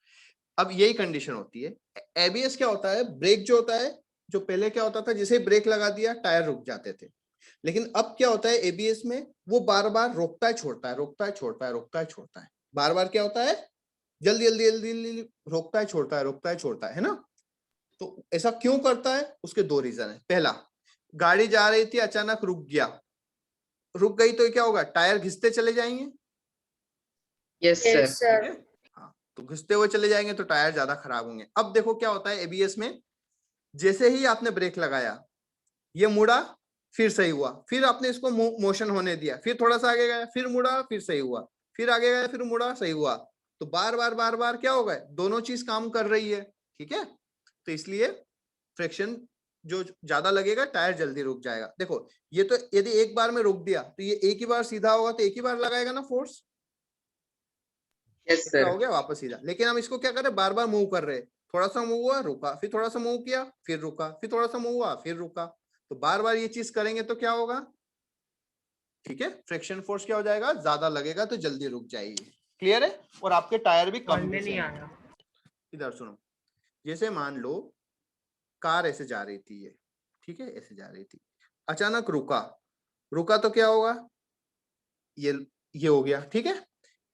अब यही कंडीशन होती है। एबीएस क्या होता है, ब्रेक जो होता है, जो पहले क्या होता था, जैसे ब्रेक लगा दिया टायर रुक जाते थे, लेकिन अब क्या होता है एबीएस में, वो बार बार रोकता है छोड़ता है, रोकता है छोड़ता है, रोकता है छोड़ता है, बार बार क्या होता है, जल्दी जल्दी जल्दी जल्दी रोकता है छोड़ता है, रोकता है छोड़ता है ना। तो ऐसा क्यों करता है, उसके दो रीजन है। पहला, गाड़ी जा रही थी अचानक रुक गया, रुक गई तो क्या होगा, टायर घिसते चले जाएंगे, यस सर। सर। हाँ, तो घिसते हुए चले जाएंगे तो टायर ज्यादा खराब होंगे। अब देखो क्या होता है एबीएस में, जैसे ही आपने ब्रेक लगाया ये मुड़ा, फिर सही हुआ, फिर आपने इसको मोशन होने दिया, फिर थोड़ा सा आगे गया, फिर मुड़ा, फिर सही हुआ, फिर आगे गया, फिर मुड़ा, सही हुआ। तो बार बार क्या होगा, दोनों चीज काम कर रही है, ठीक है। तो इसलिए फ्रिक्शन जो ज्यादा लगेगा, टायर जल्दी रुक जाएगा। देखो ये तो यदि एक बार में रुक दिया तो ये एक ही बार सीधा होगा तो एक ही बार लगाएगा ना फोर्स, यस सर। हो गया वापस सीधा। लेकिन हम इसको क्या कर रहे हैं, बार बार मूव कर रहे हैं, थोड़ा सा मूव हुआ रुका, फिर थोड़ा सा मूव किया फिर रुका, फिर थोड़ा सा मूव हुआ फिर रुका। तो बार बार ये चीज करेंगे तो क्या होगा, ठीक है, फ्रिक्शन फोर्स क्या हो जाएगा, ज्यादा लगेगा तो जल्दी रुक जाएगी। क्लियर है, और आपके टायर भी कम नहीं आया। इधर सुनो, जैसे मान लो कार ऐसे जा रही थी, ये ठीक है, ऐसे जा रही थी, अचानक रुका तो क्या होगा, ये हो गया, ठीक है।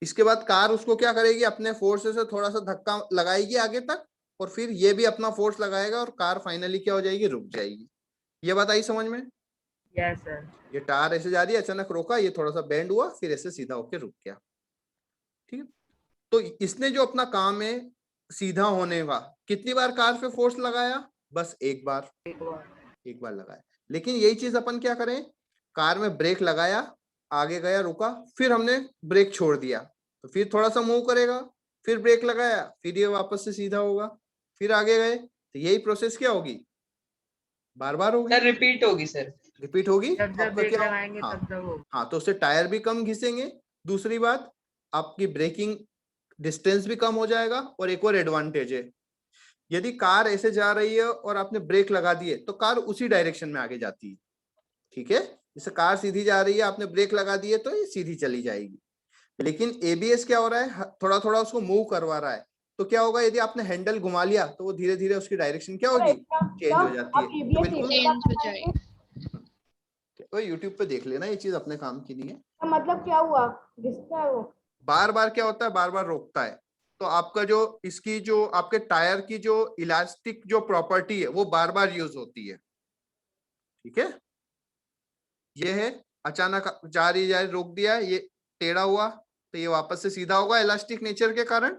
इसके बाद कार उसको क्या करेगी, अपने फोर्स से थोड़ा सा धक्का लगाएगी आगे तक, और फिर ये भी अपना फोर्स लगाएगा और कार फाइनली क्या हो जाएगी, रुक जाएगी। ये बात आई समझ में? Yes sir. ये टायर ऐसे जा रही है, अचानक रोका, ये थोड़ा सा बेंड हुआ, फिर ऐसे सीधा होके रुक गया, ठीक है। तो इसने जो अपना काम है सीधा होने का, कितनी बार कार पे फोर्स लगाया, बस एक बार लगाया। लेकिन यही चीज अपन क्या करें, कार में ब्रेक लगाया, आगे गया, रुका, फिर हमने ब्रेक छोड़ दिया, तो फिर थोड़ा सा मूव करेगा, फिर ब्रेक लगाया, फिर ये वापस से सीधा होगा, फिर आगे गए, तो यही प्रोसेस क्या होगी, बार बार होगी, सर रिपीट होगी सर। रिपीट होगी। जब जब आपका ब्रेक क्या, लगाएंगे हाँ, तब तब होगा। हाँ, तो उससे टायर भी कम घिसेंगे, दूसरी बात आपकी ब्रेकिंग डिस्टेंस भी कम हो जाएगा, और एक और एडवांटेज है, यदि कार ऐसे जा रही है और आपने ब्रेक लगा दिए तो कार उसी डायरेक्शन में आगे जाती है, ठीक है। जैसे कार सीधी जा रही है, आपने ब्रेक लगा दिए तो ये सीधी चली जाएगी। लेकिन एबीएस क्या हो रहा है, थोड़ा थोड़ा उसको मूव करवा रहा है, तो क्या होगा, यदि आपने हैंडल घुमा लिया तो वो धीरे धीरे उसकी डायरेक्शन क्या होगी, चेंज हो जाती है। तो बिल्कुल चेंज हो जाएगी। तो यूट्यूब पे देख लेना, ये चीज अपने काम की नहीं है। मतलब क्या हुआ, घिसता है वो, बार बार क्या होता है, बार बार रोकता है, तो आपका जो इसकी जो आपके टायर की जो इलास्टिक जो प्रॉपर्टी है वो बार बार यूज होती है, ठीक है। ये है अचानक जा रही रोक दिया, ये टेढ़ा हुआ तो ये वापस से सीधा होगा इलास्टिक नेचर के कारण,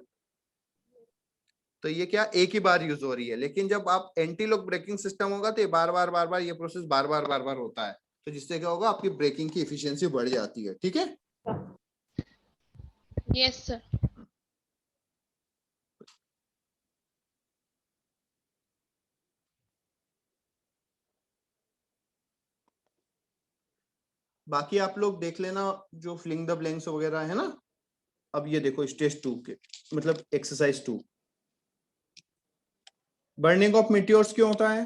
तो ये क्या एक ही बार यूज हो रही है। लेकिन जब आप एंटी लॉक ब्रेकिंग सिस्टम होगा तो ये बार बार ये प्रोसेस बार बार होता है, तो जिससे क्या होगा, आपकी ब्रेकिंग की एफिशिएंसी बढ़ जाती है, ठीक है। Yes sir. बाकी आप लोग देख लेना जो फिलिंग द ब्लैंक्स वगैरह है ना। अब ये देखो स्टेज 2 के मतलब एक्सरसाइज 2, बर्निंग ऑफ मीटियोर्स क्यों होता है,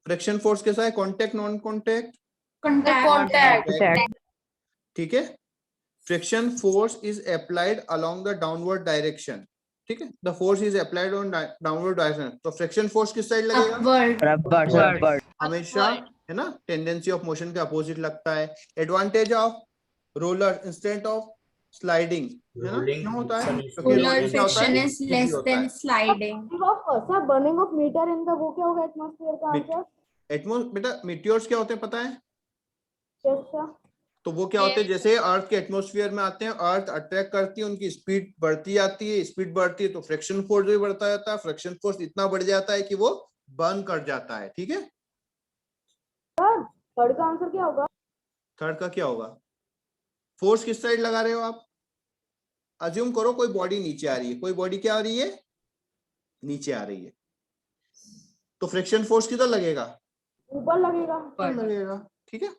फ्रिक्शन फोर्स कैसा है, कांटेक्ट नॉन कांटेक्ट, कॉन्टैक्ट। ठीक है। Friction force is applied along the downward direction, ठीक है, the force is applied on downward direction, तो फ्रिक्शन फोर्स किस साइड लगेगा, हमेशा है ना, टेंडेंसी ऑफ मोशन के अपोजिट लगता है। Advantage of roller instant of sliding, है ना, क्यों होता है, क्योंकि रोलिंग क्या होता है, easy होता है। Sir burning of meter in the वो क्या होगा, एटमॉस्फेयर का आंसर, बेटा मीटियोर्स क्या होते हैं पता है, यस सर, तो वो क्या होते हैं, जैसे अर्थ के एटमॉस्फेयर में आते हैं, अर्थ अट्रैक्ट करती है, उनकी स्पीड बढ़ती जाती है, स्पीड बढ़ती है तो फ्रिक्शन फोर्स भी बढ़ता जाता है, फ्रिक्शन फोर्स इतना बढ़ जाता है कि वो बर्न कर जाता है, ठीक है। थर्ड का आंसर क्या होगा, थर्ड का क्या होगा, फोर्स किस साइड लगा रहे हो आप, अज्यूम करो कोई बॉडी नीचे आ रही है, कोई बॉडी क्या आ रही है, नीचे आ रही है, तो फ्रिक्शन फोर्स किधर लगेगा, ऊपर लगेगा, ऊपर लगेगा, ठीक है।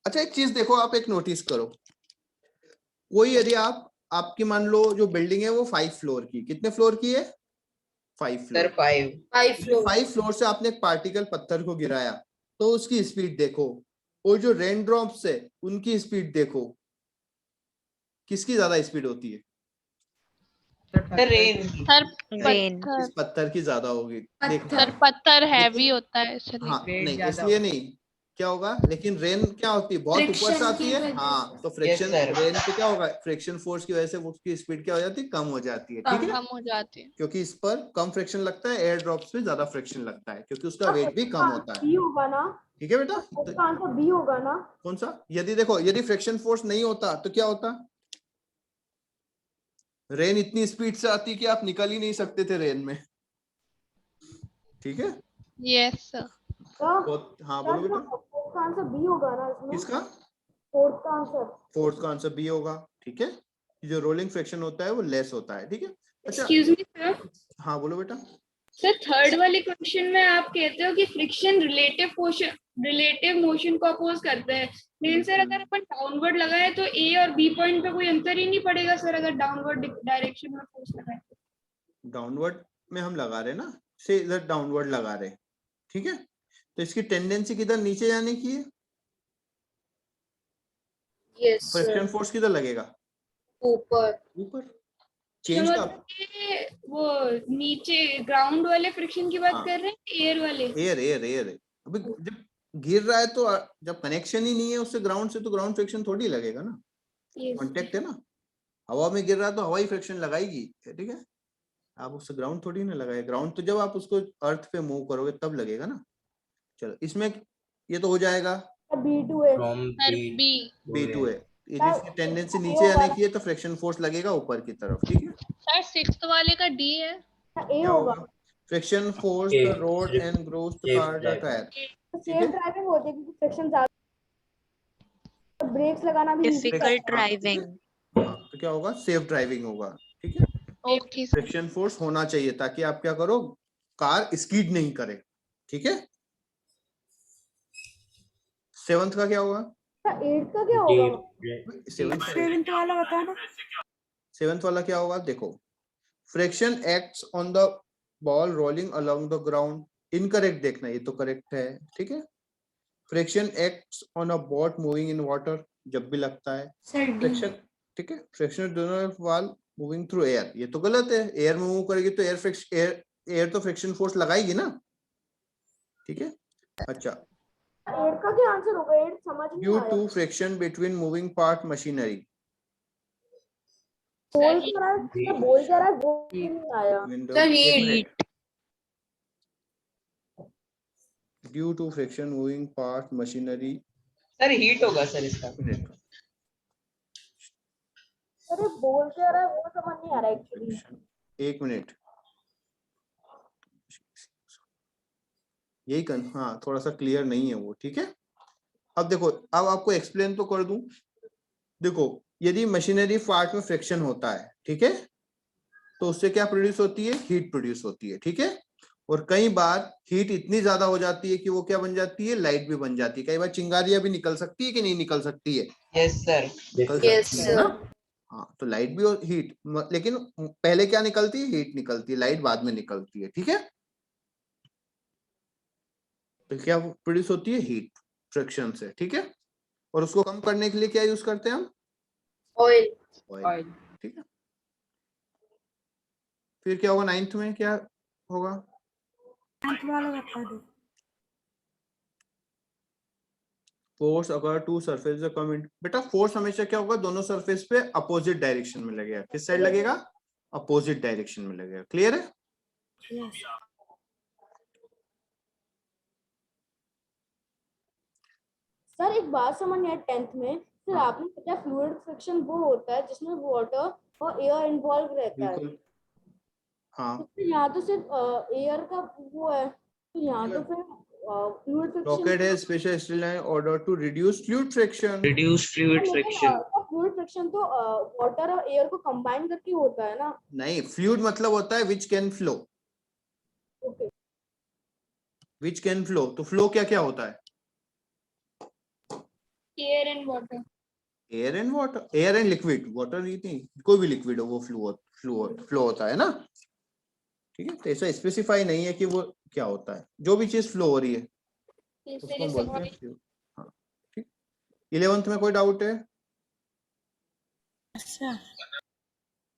अच्छा एक चीज देखो, आप एक नोटिस करो, कोई यदि आपकी मान लो जो बिल्डिंग है वो 5 फ्लोर की, कितने फ्लोर की है, 5 सर फ्लोर, 5 5 फ्लोर से आपने एक पार्टिकल पत्थर को गिराया, तो उसकी स्पीड देखो, और जो रेन ड्रॉप्स है उनकी स्पीड देखो, किसकी ज्यादा स्पीड होती है, रेन सर इस पत्थर की ज्यादा होगी, देखना। सर पत्थर हैवी होता है इसलिए। हाँ नहीं इसलिए नहीं, क्या होगा, लेकिन रेन क्या होती है, बहुत ऊपर से आती है, हाँ, तो फ्रिक्शन रेन पे क्या होगा, फ्रिक्शन फोर्स की वजह से उसकी स्पीड क्या हो जाती है, कम हो जाती है, ठीक है, कम हो जाती है, क्योंकि इस पर कम फ्रिक्शन लगता है, एयर ड्रॉप्स पे ज्यादा फ्रिक्शन लगता है, क्योंकि उसका वेट भी कम होता है, बी होगा ना, ठीक है बेटा। इसका आंसर बी होगा ना, कौन सा, यदि देखो यदि फ्रिक्शन फोर्स नहीं होता तो क्या होता, रेन इतनी स्पीड से आती कि आप निकल ही नहीं सकते थे रेन में, ठीक है। Yes sir. हाँ बोलो बेटा, फोर्थ का आंसर बी होगा ना इसमें, किसका, फोर्थ का आंसर बी होगा, ठीक है। जो रोलिंग फ्रिक्शन होता है वो लेस होता है, ठीक है। अच्छा एक्सक्यूज मी सर, हाँ बोलो बेटा, सर थर्ड वाले क्वेश्चन में आप कहते हो कि फ्रिक्शन रिलेटिव मोशन को अपोज करता है, लेकिन सर अगर अपन डाउनवर्ड लगाए तो ए और बी पॉइंट पे कोई अंतर ही नहीं पड़ेगा सर, अगर डाउनवर्ड डायरेक्शन में फोर्स लगाए। डाउनवर्ड में हम लगा रहे ना, से इधर डाउनवर्ड लगा रहे, ठीक है, तो इसकी टेंडेंसी किधर, नीचे जाने की है, यस फ्रिक्शन फोर्स किधर लगेगा, ऊपर। ऊपर, चेंज का मतलब कि वो नीचे ग्राउंड वाले फ्रिक्शन की बात हाँ। कर रहे हैं, एयर वाले? एयर अभी जब गिर रहा है तो जब कनेक्शन ही नहीं है उससे ग्राउंड से, तो ग्राउंड फ्रिक्शन थोड़ी लगेगा ना, Yes. कांटेक्ट है ना। हवा में गिर रहा है तो हवा ही फ्रिक्शन लगाएगी, ठीक है, आप उससे ग्राउंड थोड़ी ना लगाए। ग्राउंड तो जब आप उसको अर्थ पे मूव करोगे तब लगेगा ना। चलो इसमें ये तो हो जाएगा, B2 है। From sir B B. B2 है। सर, इसकी टेंडेंसी A नीचे आने होगा की है तो फ्रिक्शन फोर्स लगेगा ऊपर की तरफ, ठीक है। सर सिक्स्थ वाले का डी है। A क्या होगा। होगा? Friction force the road and grows the car the tyre, ठीक सेफ है। ड्राइविंग होती है क्योंकि फ्रिक्शन ज्यादा, ब्रेक्स लगाना भी easy Difficult रहता है। driving. तो क्या होगा? सेफ ड्राइविंग होगा, ठीक है। Okay sir. फ्रिक्शन फोर्स होना चाहिए ताकि आप क्या करो, कार स्कीड नहीं करे, ठीक है। सेवंथ का क्या होगा? 8 का क्या होगा? सेवंथ सेवेंथ वाला बता ना। सेवंथ वाला क्या होगा? देखो, friction acts on the ball rolling along the ground. Incorrect देखना, ये तो करेक्ट है, ठीक है। Friction acts on a boat moving in water, जब भी लगता है सर फ्रिक्शन, ठीक है। फ्रिक्शन वाल मूविंग थ्रू एयर, ये तो गलत है। एयर में मूव करेगी तो एयर तो फ्रिक्शन फोर्स लगाएगी ना, ठीक है। अच्छा, 8 का क्या आंसर होगा? 8 समझ नहीं ड्यू आया। To friction between moving part machinery, बोल क्या रहा है? बोल क्या रहा है? बोल नहीं आया। Due to friction moving part machinery. Sir heat होगा सर इसका। अरे बोल क्या रहा है वो समझ नहीं आ रहा एक्चुअली। एक मिनट, यही हाँ थोड़ा सा क्लियर नहीं है वो, ठीक है। अब देखो, अब आपको एक्सप्लेन तो कर दूं। देखो, यदि मशीनरी पार्ट में फ्रिक्शन होता है, ठीक है, तो उससे क्या प्रोड्यूस होती है? हीट प्रोड्यूस होती है, ठीक है। और कई बार हीट इतनी ज्यादा हो जाती है कि वो क्या बन जाती है? लाइट भी बन जाती है। कई बार चिंगारियां भी निकल सकती है कि नहीं निकल सकती है? Yes sir. निकल सकती है ना। हाँ, तो लाइट भी और हीट, लेकिन पहले क्या निकलती है? हीट निकलती है, लाइट बाद में निकलती है, ठीक है। तो क्या प्रोड्यूस होती है? हीट फ्रिक्शन से, ठीक है। और उसको कम करने के लिए क्या यूज करते हैं हम? ऑयल, ठीक है। फिर क्या होगा? 9th में क्या होगा? 9th वाला बता दो। फोर्स अगर टू सरफेस कम, बेटा फोर्स हमेशा क्या होगा? दोनों सरफेस पे अपोजिट डायरेक्शन में लगेगा। किस साइड लगेगा? अपोजिट डायरेक्शन में लगेगा। क्लियर है? Yes. सर एक बात समझ नहीं आया 10th में। सर आपने बताया फ्लूइड फ्रिक्शन वो होता है जिसमें वाटर और एयर इन्वॉल्व रहता है। बिल्कुल, हाँ। तो यहाँ तो सिर्फ एयर का वो है, तो यहाँ तो फिर फ्लूइड फ्रिक्शन। रॉकेट है special steel order to reduce fluid friction. Reduce fluid friction. Fluid friction तो वाटर और एयर को कंबाइन करके होता है ना। नहीं, फ्लूइड मतलब होता है which can flow. Okay, which can flow, तो फ्लो क्या क्या होता है? Air and water. Air and water, air and liquid, water ही नहीं, कोई भी लिक्विड हो वो फ्लो होता है ना, ठीक है। तो ऐसा स्पेसिफाई नहीं है कि वो क्या होता है, जो भी चीज फ्लो हो रही है उसको हम बोलते हैं फ्लो। हाँ, ठीक। 11th में कोई डाउट है? अच्छा,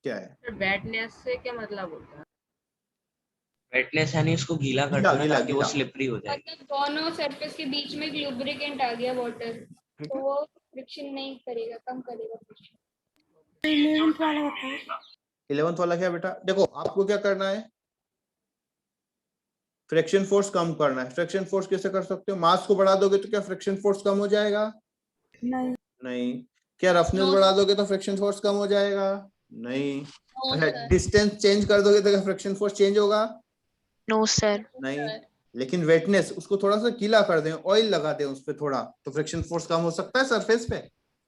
क्या है? वेटनेस से क्या मतलब होता है? वेटनेस यानी उसको गीला कर दो गीला, ताकि वो गीला। स्लिपरी हो जाए। मतलब दोनों सरफेस के बीच में एक लुब्रिकेंट आ गया वाटर, तो वो फ्रिक्शन नहीं करेगा, कम करेगा फ्रिक्शन। 11th वाला बताओ। 11th वाला क्या बेटा? देखो, आपको क्या करना है? फ्रिक्शन फोर्स कम करना है। फ्रिक्शन फोर्स कैसे कर सकते हो? मास को बढ़ा दोगे तो क्या फ्रिक्शन फोर्स कम हो जाएगा? नहीं, नहीं। क्या रफनेस बढ़ा दोगे तो फ्रिक्शन फोर्स कम हो जाएगा? नहीं। अच्छा, डिस्टेंस चेंज कर दोगे तो क्या फ्रिक्शन फोर्स चेंज होगा? No, sir. नहीं। लेकिन वेटनेस, उसको थोड़ा सा गीला कर दें, ऑयल लगा दें उस पर थोड़ा, तो फ्रिक्शन फोर्स कम हो सकता है सरफेस पे,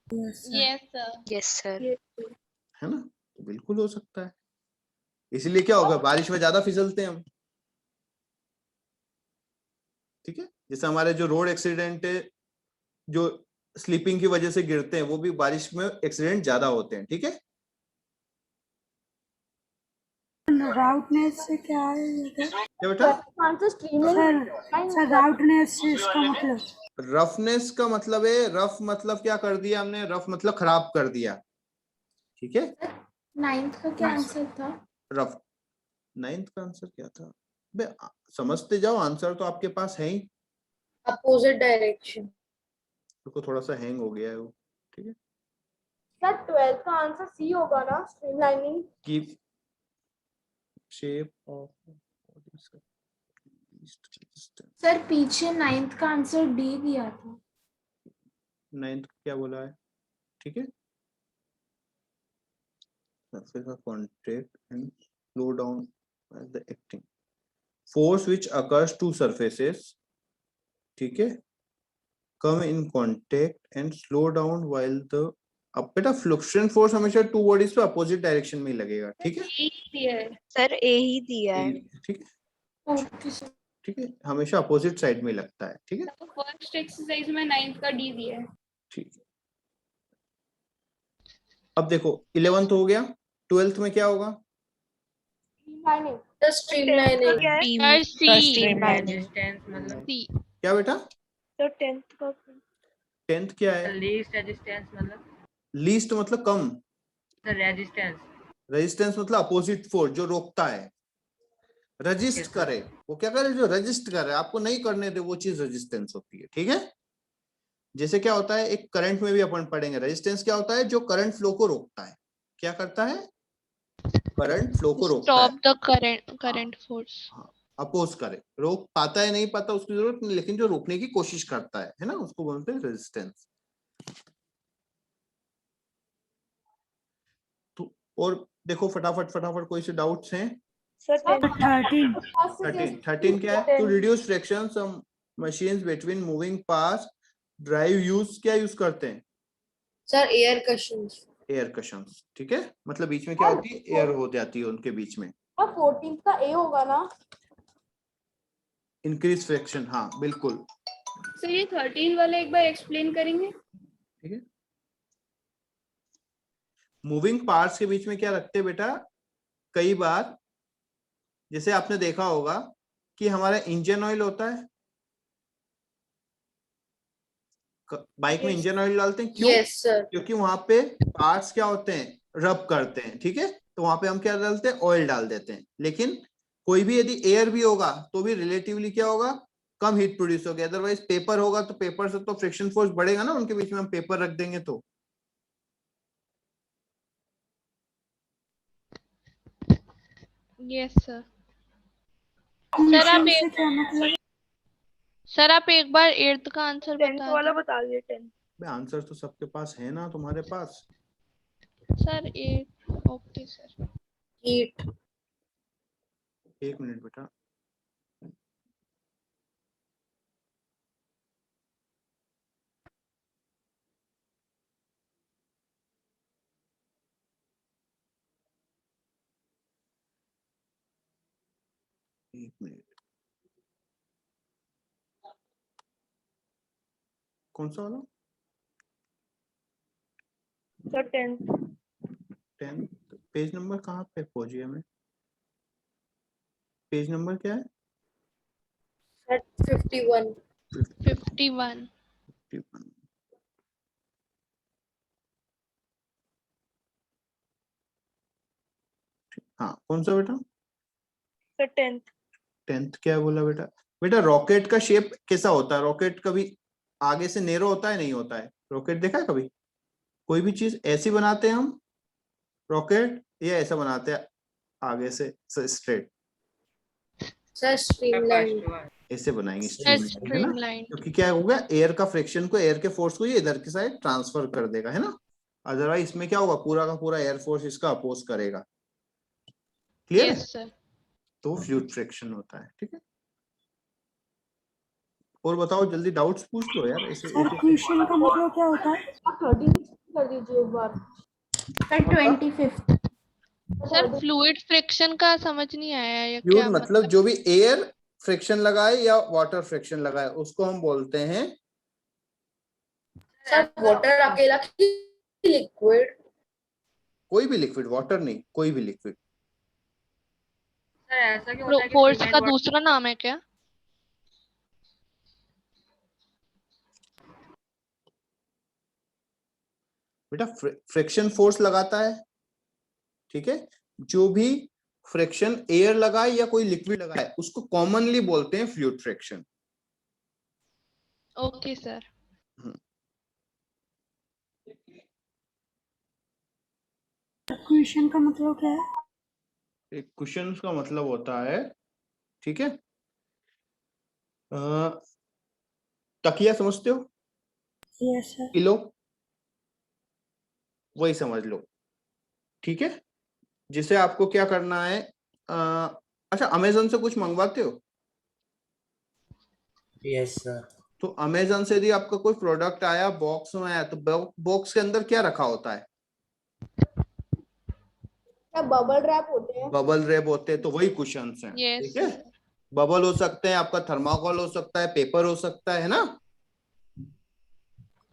yes, sir. Yes sir. Yes, sir. है ना। तो बिल्कुल हो सकता है। इसलिए क्या होगा? बारिश में ज्यादा फिसलते हैं हम, ठीक है। जैसे हमारे जो रोड एक्सीडेंट है, जो स्लीपिंग की वजह से गिरते हैं, वो भी बारिश में एक्सीडेंट ज्यादा होते हैं, ठीक है। राउटनेस से क्या है इधर? क्या बेटा? Answer streamline. सर राउटनेस से इसका मतलब? रफनेस का मतलब है, रफ मतलब क्या कर दिया हमने? रफ मतलब खराब कर दिया, ठीक है। नाइन्थ का क्या आंसर था? रफ। 9th का आंसर क्या था बे? समझते जाओ, आंसर तो आपके पास है ही। Opposite direction. तो थोड़ा सा हैंग हो गया है वो, ठीक है। सर 12th का आंसर सी होगा ना, streamlining. Keep shape of sir पीछे नाइन्थ का आंसर डी दिया था। 9th क्या बोला है, ठीक है। surface of contact and slow down as the acting force which occurs to surfaces, ठीक है, come in contact and slow down while the अब बेटा फ्लक्चुएशन फोर्स हमेशा टू बॉडीज पे अपोजिट डायरेक्शन में ही लगेगा, ठीक है। सर ए ही दिया है। ठीक है, ओके सर। ठीक है, हमेशा अपोजिट साइड में लगता है, ठीक है। तो फर्स्ट एक्सरसाइज में 9th का डी दिया है। ठीक है, अब देखो 11th हो गया, 12th में क्या होगा? स्ट्रीमलाइनिंग। The streamlining. क्या है? सर सी Streamlining। मतलब सी क्या बेटा? तो 10th का 10th क्या है? लीस्ट रेजिस्टेंस मतलब लीस्ट मतलब कम, रेजिस्टेंस। रेजिस्टेंस मतलब अपोजिट फोर्स जो रोकता है, रजिस्ट करे, वो क्या करे, जो रजिस्ट करे, आपको नहीं करने दे वो चीज रेजिस्टेंस होती है, ठीक है। जैसे क्या होता है, एक करंट में भी अपन पढ़ेंगे, रेजिस्टेंस क्या होता है, जो करंट फ्लो को रोकता है। क्या करता है? करंट फ्लो को रोकता है, stop the current force. Oppose करे, रोक पाता है नहीं पाता उसकी जरूरत नहीं, लेकिन जो रोकने की कोशिश करता है ना, उसको बोलते हैं रेजिस्टेंस। तो और देखो फटाफट फटाफट कोई से डाउट्स हैं? सर 13 13 क्या है? To reduce friction some machines between moving parts drive use क्या यूज करते हैं? Sir air cushions. Air cushions, ठीक है, मतलब बीच में क्या होती है, एयर हो जाती है उनके बीच में। 14th का ए होगा ना? इंक्रीज फ्रिक्शन, हाँ बिल्कुल, सर ये 13 वाला एक बार एक्सप्लेन करेंगे? ठीक है। मूविंग पार्ट्स के बीच में क्या रखते हैं बेटा? कई बार जैसे आपने देखा होगा कि हमारा इंजन ऑयल होता है, बाइक में इंजन ऑयल डालते हैं, क्यों? Yes sir. क्योंकि वहां पे पार्ट्स क्या होते हैं, रब करते हैं, ठीक है, तो वहां पे हम क्या डालते हैं, ऑयल डाल देते हैं। लेकिन कोई भी यदि एयर भी होगा तो भी रिलेटिवली क्या होगा, कम हीट प्रोड्यूस होगी। अदरवाइज पेपर होगा तो पेपर से तो फ्रिक्शन फोर्स बढ़ेगा ना, उनके बीच में हम पेपर रख देंगे तो। Yes sir. मिशन से क्या मतलब? सर आप एक बार 8th का आंसर 10th बता वाला दो। बता दिए 10th। आंसर तो सबके पास है ना, तुम्हारे पास। Sir 8 okay sir. हीट। एक मिनट बेटा, एक मिनट, कौन सा वाला? सर 10th 10 पेज नंबर कहाँ पे पहुंची हमें? पेज नंबर क्या है? सर 51। 51 हाँ, कौन सा बेटा? सर 10th 10th क्या बोला बेटा? बेटा रॉकेट का शेप कैसा होता है? रॉकेट कभी आगे से नेरो होता है, नहीं होता है? रॉकेट देखा है कभी? कोई भी चीज ऐसी बनाते हैं हम रॉकेट, या ऐसा बनाते हैं आगे से स्ट्रेट? Sir streamline. ऐसे बनाएंगे सर स्ट्रीमलाइन, है ना, स्ट्रीमलाइन। क्योंकि क्या होगा, एयर का फ्रिक्शन को, एयर के फोर्स को ये इधर की साइड ट्रांसफर कर देगा, है ना। अदरवाइज इसमें क्या होगा, पूरा का पूरा एयर फोर्स इसका अपोज करेगा। क्लियर है? Yes sir. तो फ्लूइड फ्रिक्शन होता है, ठीक है। और बताओ जल्दी, डाउट्स पूछ लो यार, ऐसे सर क्वेश्चन का मतलब क्या होता है? 13 कर दीजिए एक बार। Sir 25th। Sir fluid friction का समझ नहीं आया, ये फ्लूइड क्या मतलब जो भी एयर फ्रिक्शन लगाए या वाटर फ्रिक्शन लगाए उसको हम बोलते हैं। सर वाटर अकेला की लिक्विड? कोई भी लिक्विड, वाटर नहीं, कोई भी लिक्विड। सर ऐसा क्यों होता है कि फोर्स सीमेंट का दूसरा नाम है क्या? बेटा फ्रिक्शन फोर्स लगाता है, ठीक है, जो भी फ्रिक्शन एयर लगाए या कोई लिक्विड लगाए उसको कॉमनली बोलते हैं fluid friction. Okay sir. Question का मतलब क्या है? एक क्वेश्चन का मतलब होता है, ठीक है, तकिया समझते हो, यस सर। पिलो, वही समझ लो, ठीक है। जिसे आपको क्या करना है, अच्छा अमेजोन से कुछ मंगवाते हो? Yes sir. तो अमेजोन से यदि आपका कोई प्रोडक्ट आया बॉक्स में आया तो बॉक्स के अंदर क्या रखा होता है? क्या बबल रैप होते हैं? बबल रैप होते हैं, तो वही कुशन्स हैं, यस ठीक है। बबल हो सकते हैं, आपका थर्माकोल हो सकता है, पेपर हो सकता है ना।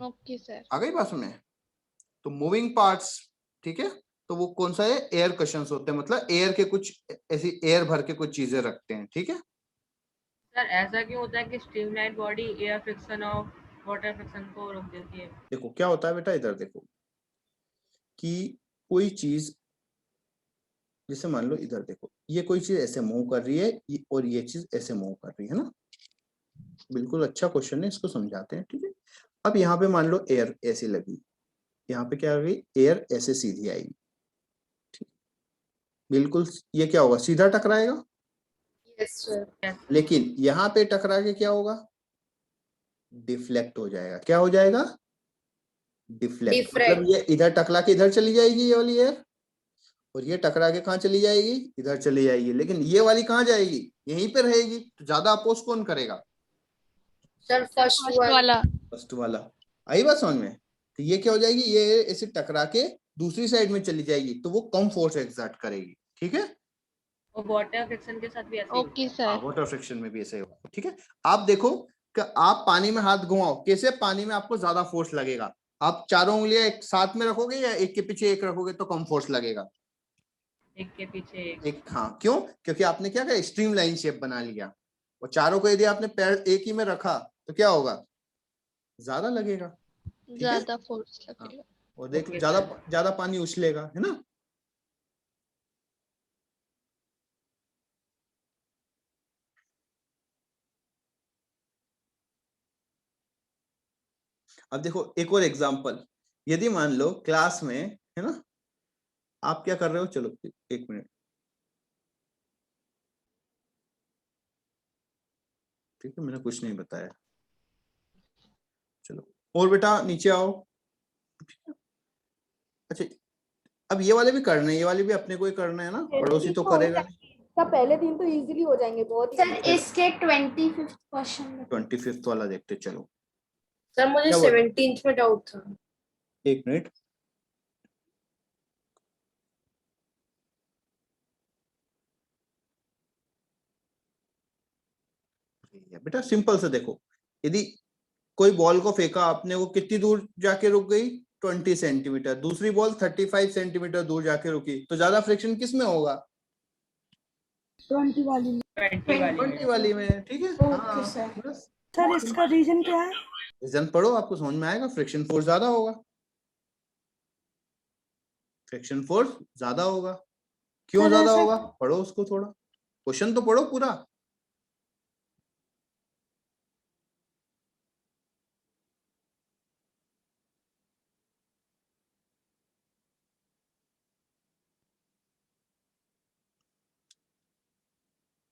Okay sir. आ गई बात में। तो मूविंग पार्ट्स, ठीक है, तो वो कौन सा है, एयर कुशन्स होते हैं, मतलब एयर के कुछ ऐसी एयर भर के कुछ चीजें रखते हैं, ठीक है। सर ऐसा क्यों होता है कि स्ट्रीमलाइन बॉडी एयर फ्रिक्शन और वाटर फ्रिक्शन को रोक देती है? देखो क्या होता है बेटा, इधर देखो कि कोई चीज, जैसे मान लो इधर देखो, ये कोई चीज ऐसे मूव कर रही है और ये चीज ऐसे मूव कर रही है ना, बिल्कुल अच्छा क्वेश्चन है, इसको समझाते हैं, ठीक है। अब यहाँ पे मान लो एयर ऐसी लगी, यहाँ पे क्या होगी, एयर ऐसे सीधी आएगी, ठीक, बिल्कुल ये क्या होगा, सीधा टकराएगा। Yes sir. लेकिन यहाँ पे टकरा के क्या होगा, डिफ्लेक्ट हो जाएगा। क्या हो जाएगा, डिफ्लेक्ट, मतलब ये इधर टकरा के इधर चली जाएगी ये वाली एयर, और ये टकरा के कहाँ चली जाएगी, इधर चली जाएगी, लेकिन ये वाली कहाँ जाएगी, यहीं पे रहेगी। तो ज्यादा अपोज कौन करेगा, सर फर्स्ट वाला। फर्स्ट वाला। आई बात समझ में। तो ये क्या हो जाएगी, ये ऐसे टकरा के दूसरी साइड में चली जाएगी, तो वो कम फोर्स एक्सर्ट करेगी, ठीक है। और वाटर फ्रिक्शन के साथ भी ऐसे ही ओके होता है। सर। वाटर फ्रिक्शन में भी ऐसे होगा, ठीक है। आप देखो कि आप पानी में हाथ घुमाओ, कैसे पानी में आपको ज्यादा फोर्स लगेगा, आप चारों उंगलियां एक साथ में रखोगे या एक के पीछे एक रखोगे तो कम फोर्स लगेगा? एक के पीछे एक, हाँ, क्यों, क्योंकि आपने क्या किया, स्ट्रीम लाइन शेप बना लिया, और चारों को यदि आपने पैर एक ही में रखा तो क्या होगा, ज्यादा लगेगा, ठीक है। ज्यादा फोर्स लगेगा। और देख Okay, ज्यादा sir. ज्यादा पानी उछलेगा, है ना। अब देखो एक और एग्जांपल, यदि मान लो क्लास में, है ना, आप क्या कर रहे हो, चलो एक मिनट, ठीक है, मैंने कुछ नहीं बताया, चलो और बेटा नीचे आओ। अच्छा अब ये वाले भी करने हैं, ये वाले भी अपने को ही करना है ना, पड़ोसी तो करेगा। सब पहले 3 तो इजीली हो जाएंगे बहुत। सर इसके 25th क्वेश्चन 25th वाला देखते चलो। सर मुझे क्या बोल- 17th में डाउट था। एक मिनट, बेटा सिंपल से देखो, यदि कोई बॉल को फेंका आपने, वो कितनी दूर जाके रुक गई, 20 सेंटीमीटर, दूसरी बॉल 35 सेंटीमीटर दूर जाके रुकी, तो ज्यादा फ्रिक्शन किस में होगा, 20 वाली में। 20 वाली में, ठीक है। हाँ, बस सर इसका रीजन क्या है? रीजन पढ़ो, आपको समझ में आएगा, फ्रिक्शन फोर्स ज्यादा होगा, फ्रिक्शन फोर्स ज्यादा होगा। क्यों सर, ज्यादा ऐसा- होगा, पढ़ो उसको थोड़ा, क्वेश्चन तो पढ़ो पूरा।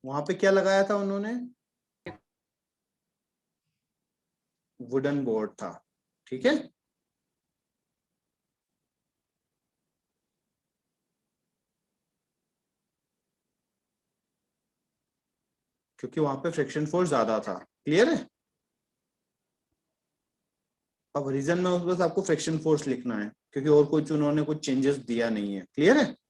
वहां पे क्या लगाया था उन्होंने, वुडन बोर्ड था, ठीक है। क्योंकि वहां पे फ्रिक्शन फोर्स ज्यादा था, क्लियर है। अब रीजन में बस आपको फ्रिक्शन फोर्स लिखना है, क्योंकि और कुछ उन्होंने कुछ चेंजेस दिया नहीं है, क्लियर है।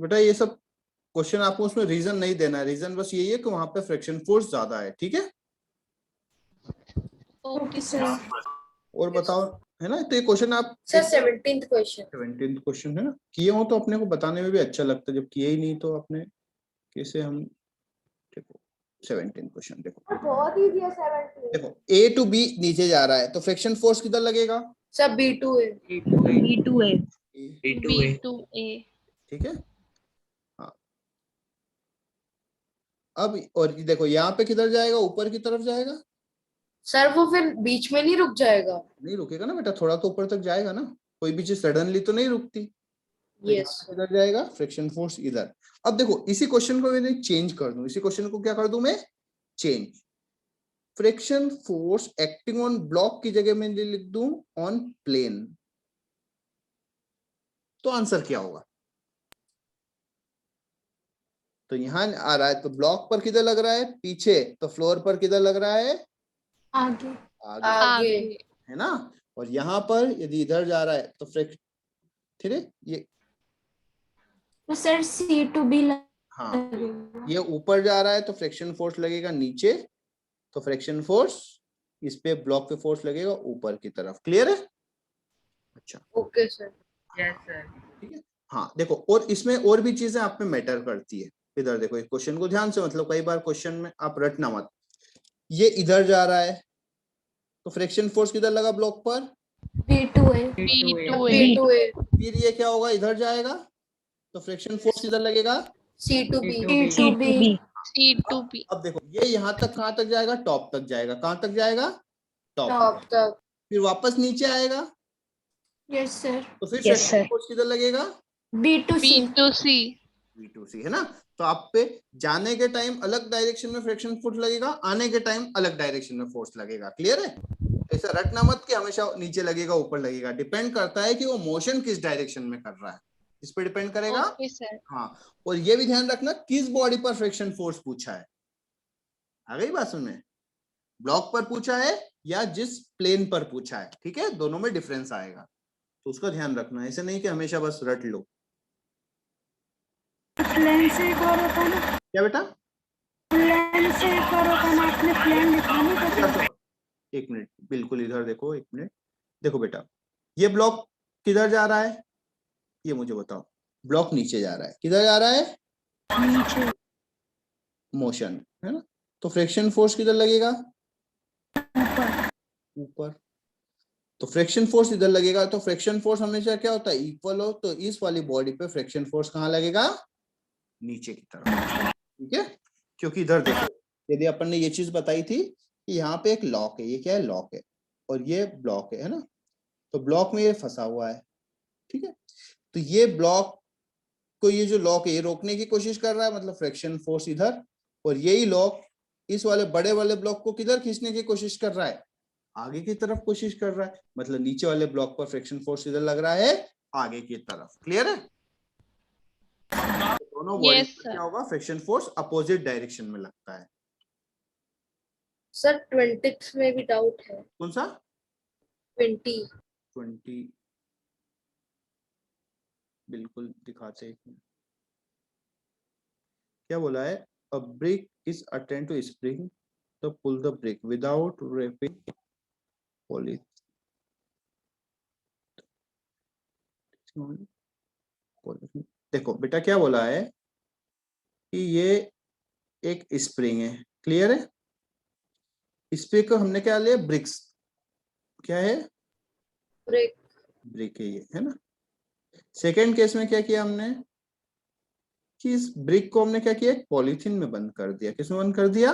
बेटा ये सब क्वेश्चन आपको उसमें रीजन नहीं देना है, रीजन बस यही है कि वहां पे फ्रिक्शन फोर्स ज्यादा है, ठीक है। Okay sir. और बताओ, है ना, तो ये क्वेश्चन आप sir 17th question 17th question है ना, किए हो तो अपने को बताने में भी अच्छा लगता है, जब किए ही नहीं तो आपने कैसे हम, देखो 17 क्वेश्चन देखो, बहुत इजी है 17। देखो A टू B नीचे जा रहा है तो फ्रिक्शन फोर्स किधर लगेगा? सब B2 है। B2A B2A ठीक है। हाँ, अब और देखो यहाँ पे किधर जाएगा? ऊपर की तरफ जाएगा। सर वो फिर बीच में नहीं रुक जाएगा? नहीं रुकेगा ना बेटा, थोड़ा तो ऊपर तक जाएगा ना, कोई भी चीज सडनली तो नहीं रुकती। तो यहाँ यस पे किधर जाएगा? फ्रिक्शन फोर्स इधर। अब देखो इसी क्वेश्चन को मैंने चेंज कर दूं, इसी क्वेश्चन को क्या कर दूं मैं? Change. Friction force acting on block की जगह मैं लिख दूं ऑन प्लेन, तो आंसर क्या होगा? तो यहां आ रहा है तो ब्लॉक पर किधर लग रहा है? पीछे। तो फ्लोर पर किधर लग रहा है? आगे। आगे, आगे। है ना। और यहाँ पर यदि इधर जा रहा है तो फ्रिक्शन, ठीक है, ये तो सर C2B हाँ, ये ऊपर जा रहा है तो फ्रिक्शन फोर्स लगेगा नीचे, तो फ्रिक्शन फोर्स इस पे ब्लॉक पे फोर्स लगेगा ऊपर की तरफ। क्लियर है? अच्छा ओके सर। Yes sir. ठीक है। हाँ देखो, और इसमें और भी चीजें आप में मैटर करती है। इधर देखो एक क्वेश्चन को ध्यान से, मतलब कई बार क्वेश्चन में आप रटना मत। ये इधर जा रहा है तो फ्रिक्शन फोर्स किधर लगा? ब्लॉक पर। B2A। B2A फिर ये क्या होगा? इधर जाएगा तो फ्रिक्शन फोर्स किधर लगेगा? C2B। C2B अब देखो ये यहाँ तक कहाँ तक जाएगा? टॉप तक जाएगा। कहाँ तक जाएगा? टॉप। टॉप तक। फिर वापस नीचे आएगा यस सर। तो फिर फ्रिक्शन फोर्स किधर लगेगा? B2C। V2C, है ना। तो आप पे जाने के टाइम अलग डायरेक्शन में फ्रिक्शन फोर्स लगेगा, आने के टाइम अलग डायरेक्शन में फोर्स लगेगा। क्लियर है? ऐसा रटना मत कि हमेशा नीचे लगेगा ऊपर लगेगा, डिपेंड करता है कि वो मोशन किस डायरेक्शन में कर रहा है, इस पे डिपेंड करेगा। Okay sir. हाँ, और ये भी ध्यान रखना किस बॉडी पर फ्रिक्शन फोर्स पूछा है। आ गई बात सुनने? ब्लॉक पर पूछा है या जिस प्लेन पर पूछा है, ठीक है, दोनों में डिफरेंस आएगा, तो उसका ध्यान रखना। ऐसे नहीं कि हमेशा बस रट लो। प्लेन से एक और होता ना, क्या बेटा? प्लेन से एक और होता ना, आपने प्लेन लिखा नहीं था। एक मिनट, बिल्कुल इधर देखो, एक मिनट देखो बेटा, ये ब्लॉक किधर जा रहा है? ये मुझे बताओ। ब्लॉक नीचे जा रहा है, किधर जा रहा है? नीचे। मोशन, है ना। तो फ्रिक्शन फोर्स किधर लगेगा? ऊपर। तो फ्रिक्शन फोर्स इधर लगेगा, तो फ्रिक्शन फोर्स हमेशा क्या होता है? इक्वल हो, तो इस वाली बॉडी पे फ्रिक्शन फोर्स कहाँ लगेगा? नीचे की तरफ। ठीक है, क्योंकि इधर देखो, यदि अपन ने ये चीज बताई थी कि यहाँ पे एक लॉक है, ये क्या है? लॉक है, और ये ब्लॉक है ना। तो ब्लॉक में ये फंसा हुआ है, ठीक है। तो ये ब्लॉक को, ये जो लॉक है, ये रोकने की कोशिश कर रहा है, मतलब फ्रिक्शन फोर्स इधर, और यही लॉक इस वाले बड़े वाले ब्लॉक को किधर खींचने की कोशिश कर रहा है? आगे की तरफ कोशिश कर रहा है, मतलब नीचे वाले ब्लॉक पर फ्रिक्शन फोर्स इधर लग रहा है, आगे की तरफ। क्लियर है? तो दोनों बॉडी Yes, पर क्या होगा? फ्रिक्शन फोर्स अपोजिट डायरेक्शन में लगता है। सर 20 में भी डाउट है। कौन सा? 20। बिल्कुल दिखाते हैं। क्या बोला है? A brick is attend to spring to pull the brick without wrapping polythene. देखो बेटा क्या बोला है कि ये एक स्प्रिंग है। क्लियर है? स्प्रिंग को हमने क्या लिया? ब्रिक्स। क्या है? ब्रेक। ब्रिक है ये, है ना। सेकेंड केस में क्या किया हमने कि इस ब्रिक को हमने क्या किया? पॉलीथीन में बंद कर दिया। किसमें बंद कर दिया?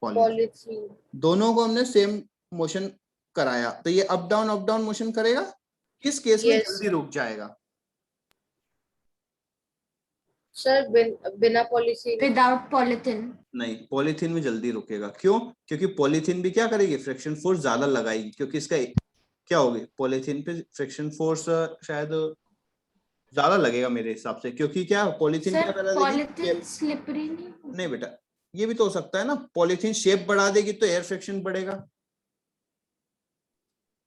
पॉलीथीन। दोनों को हमने सेम मोशन कराया, तो ये अप डाउन मोशन करेगा। किस केस में जल्दी रुक जाएगा? सर बिना पॉलीथीन। Without polythene. नहीं, पॉलीथीन में जल्दी रुकेगा। क्यों? क्योंकि पॉलीथीन भी क्या करेगी? फ्रिक्शन फोर्स ज्यादा लगाएगी, क्योंकि इसका क्या होगी? पॉलीथीन पे फ्रिक्शन फोर्स शायद ज्यादा लगेगा मेरे हिसाब से, क्योंकि क्या पॉलीथीन क्या करा देगी? पॉलीथीन स्लिपरी नहीं बेटा, ये भी तो हो सकता है ना, पॉलीथीन शेप बढ़ा देगी तो एयर फ्रिक्शन बढ़ेगा।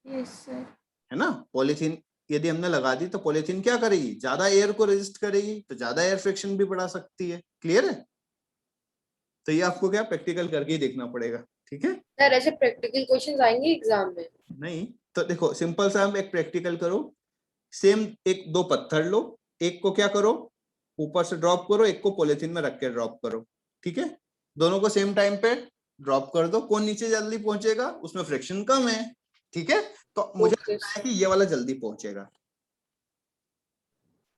Yes sir. है ना। पॉलीथीन यदि हमने लगा दी तो पॉलीथीन क्या करेगी? ज्यादा एयर को रेजिस्ट करेगी, तो ज्यादा एयर फ्रिक्शन भी बढ़ा सकती है। क्लियर है? तो ये आपको क्या प्रैक्टिकल करके ही देखना पड़ेगा। ठीक है सर, ऐसे प्रैक्टिकल क्वेश्चंस आएंगे एग्जाम में? नहीं तो देखो सिंपल सा हम एक प्रैक्टिकल करो। सेम एक दो पत्थर लो, एक को क्या करो? ऊपर से ड्रॉप करो, एक को पॉलिथीन में रख के ड्रॉप करो, ठीक है, दोनों को सेम टाइम पे ड्रॉप कर दो, कौन नीचे जल्दी पहुंचेगा, उसमें फ्रिक्शन कम है, ठीक है, तो मुझे लगता है कि ये वाला जल्दी पहुंचेगा,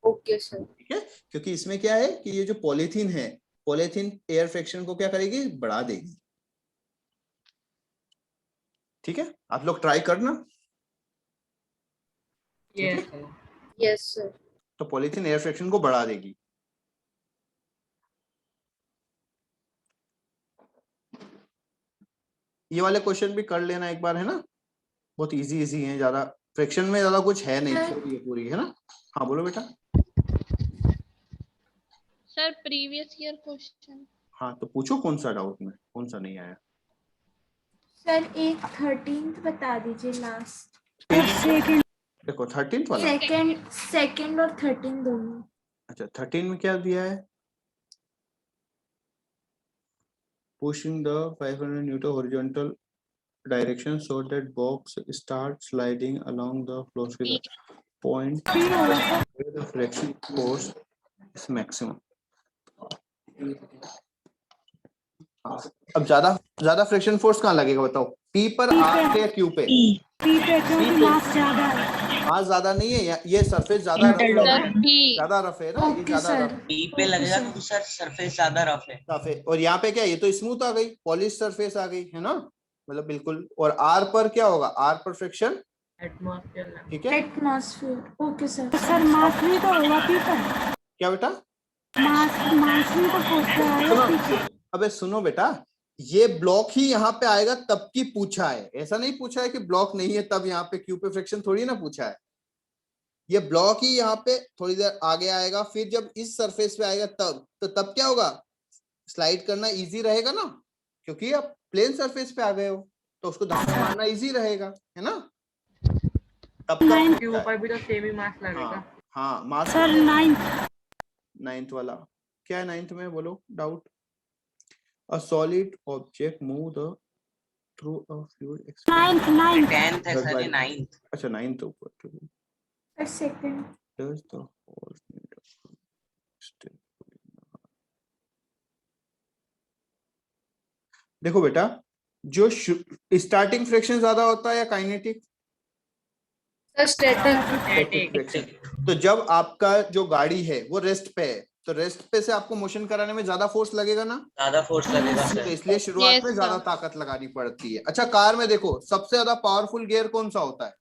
ओके सर। ठीक है, क्योंकि इसमें क्या है कि ये जो पॉलीथीन है, पॉलीथीन एयर फ्रिक्शन को क्या करेगी, बढ़ा देगी, ठीक है, आप लोग ट्राई करना। Yes yes sir. तो पॉलीथीन एयर फ्रिक्शन को बढ़ा देगी। ये वाले क्वेश्चन भी कर लेना एक बार, है ना, बहुत इजी इजी है, ज्यादा फ्रिक्शन में ज्यादा कुछ है नहीं, ये पूरी है ना। हाँ बोलो बेटा। Sir previous year question. हाँ तो पूछो कौन सा डाउट में, कौन सा नहीं आया। सर एक 13th बता दीजिए लास्ट। देखो 13th वाला, सेकंड और 13 दोनों। अच्छा 13 में क्या दिया है, pushing the 500 Newton horizontal direction so that box starts sliding along the floor point where the friction force is maximum. अब ज्यादा फ्रिक्शन फोर्स कहाँ लगेगा बताओ, पी पर, आर पे या क्यू पे? पी पे, क्योंकि मास ज्यादा है। मास ज्यादा नहीं है, ये सरफेस ज्यादा रफ है, ज्यादा रफ है ना, ये ज्यादा रफ पी पे लगेगा तो सर सरफेस ज्यादा रफ है। और यहाँ पे क्या, ये तो स्मूथ आ गई, पॉलिश सरफेस आ गई, है ना, मतलब बिल्कुल। और आर पर क्या होगा, आर पर फ्रिक्शन एटमॉस्फेयर, ठीक है, एटमॉस्फेयर। Okay sir. सर मास नहीं तो होगा पी पर, क्या बेटा, मास नहीं तो पूछता है। अबे सुनो बेटा, ये ब्लॉक ही यहाँ पे आएगा तब की पूछा है, ऐसा नहीं पूछा है कि ब्लॉक नहीं है तब यहाँ पे क्यू पे फ्रिक्शन थोड़ी ना पूछा है, ये ब्लॉक ही यहाँ पे थोड़ी देर आगे आएगा, फिर जब इस सरफेस पे आएगा तब क्या होगा, स्लाइड करना इजी रहेगा ना, क्योंकि आप प्लेन सरफेस पे आ गए हो तो उसको धक्का मारना इजी रहेगा, है ना, तब के ऊपर भी तो सेम ही मास लगेगा। हाँ मास। सर 9th वाला क्या है, 9th में बोलो doubt. A solid object move through a fluid. 9th 10th है सर, ये 9th। अच्छा 9th ऊपर, sir second. does the force need still? देखो बेटा, जो स्टार्टिंग फ्रिक्शन ज्यादा होता है या काइनेटिक? स्टैटिक। तो जब आपका जो गाड़ी है वो रेस्ट पे है, तो रेस्ट पे से आपको मोशन कराने में ज्यादा फोर्स लगेगा ना, ज्यादा फोर्स लगेगा तो सर। इसलिए शुरुआत Yes, में ज्यादा sir. ताकत लगानी पड़ती है। अच्छा कार में देखो सबसे ज्यादा पावरफुल गियर कौन सा होता है,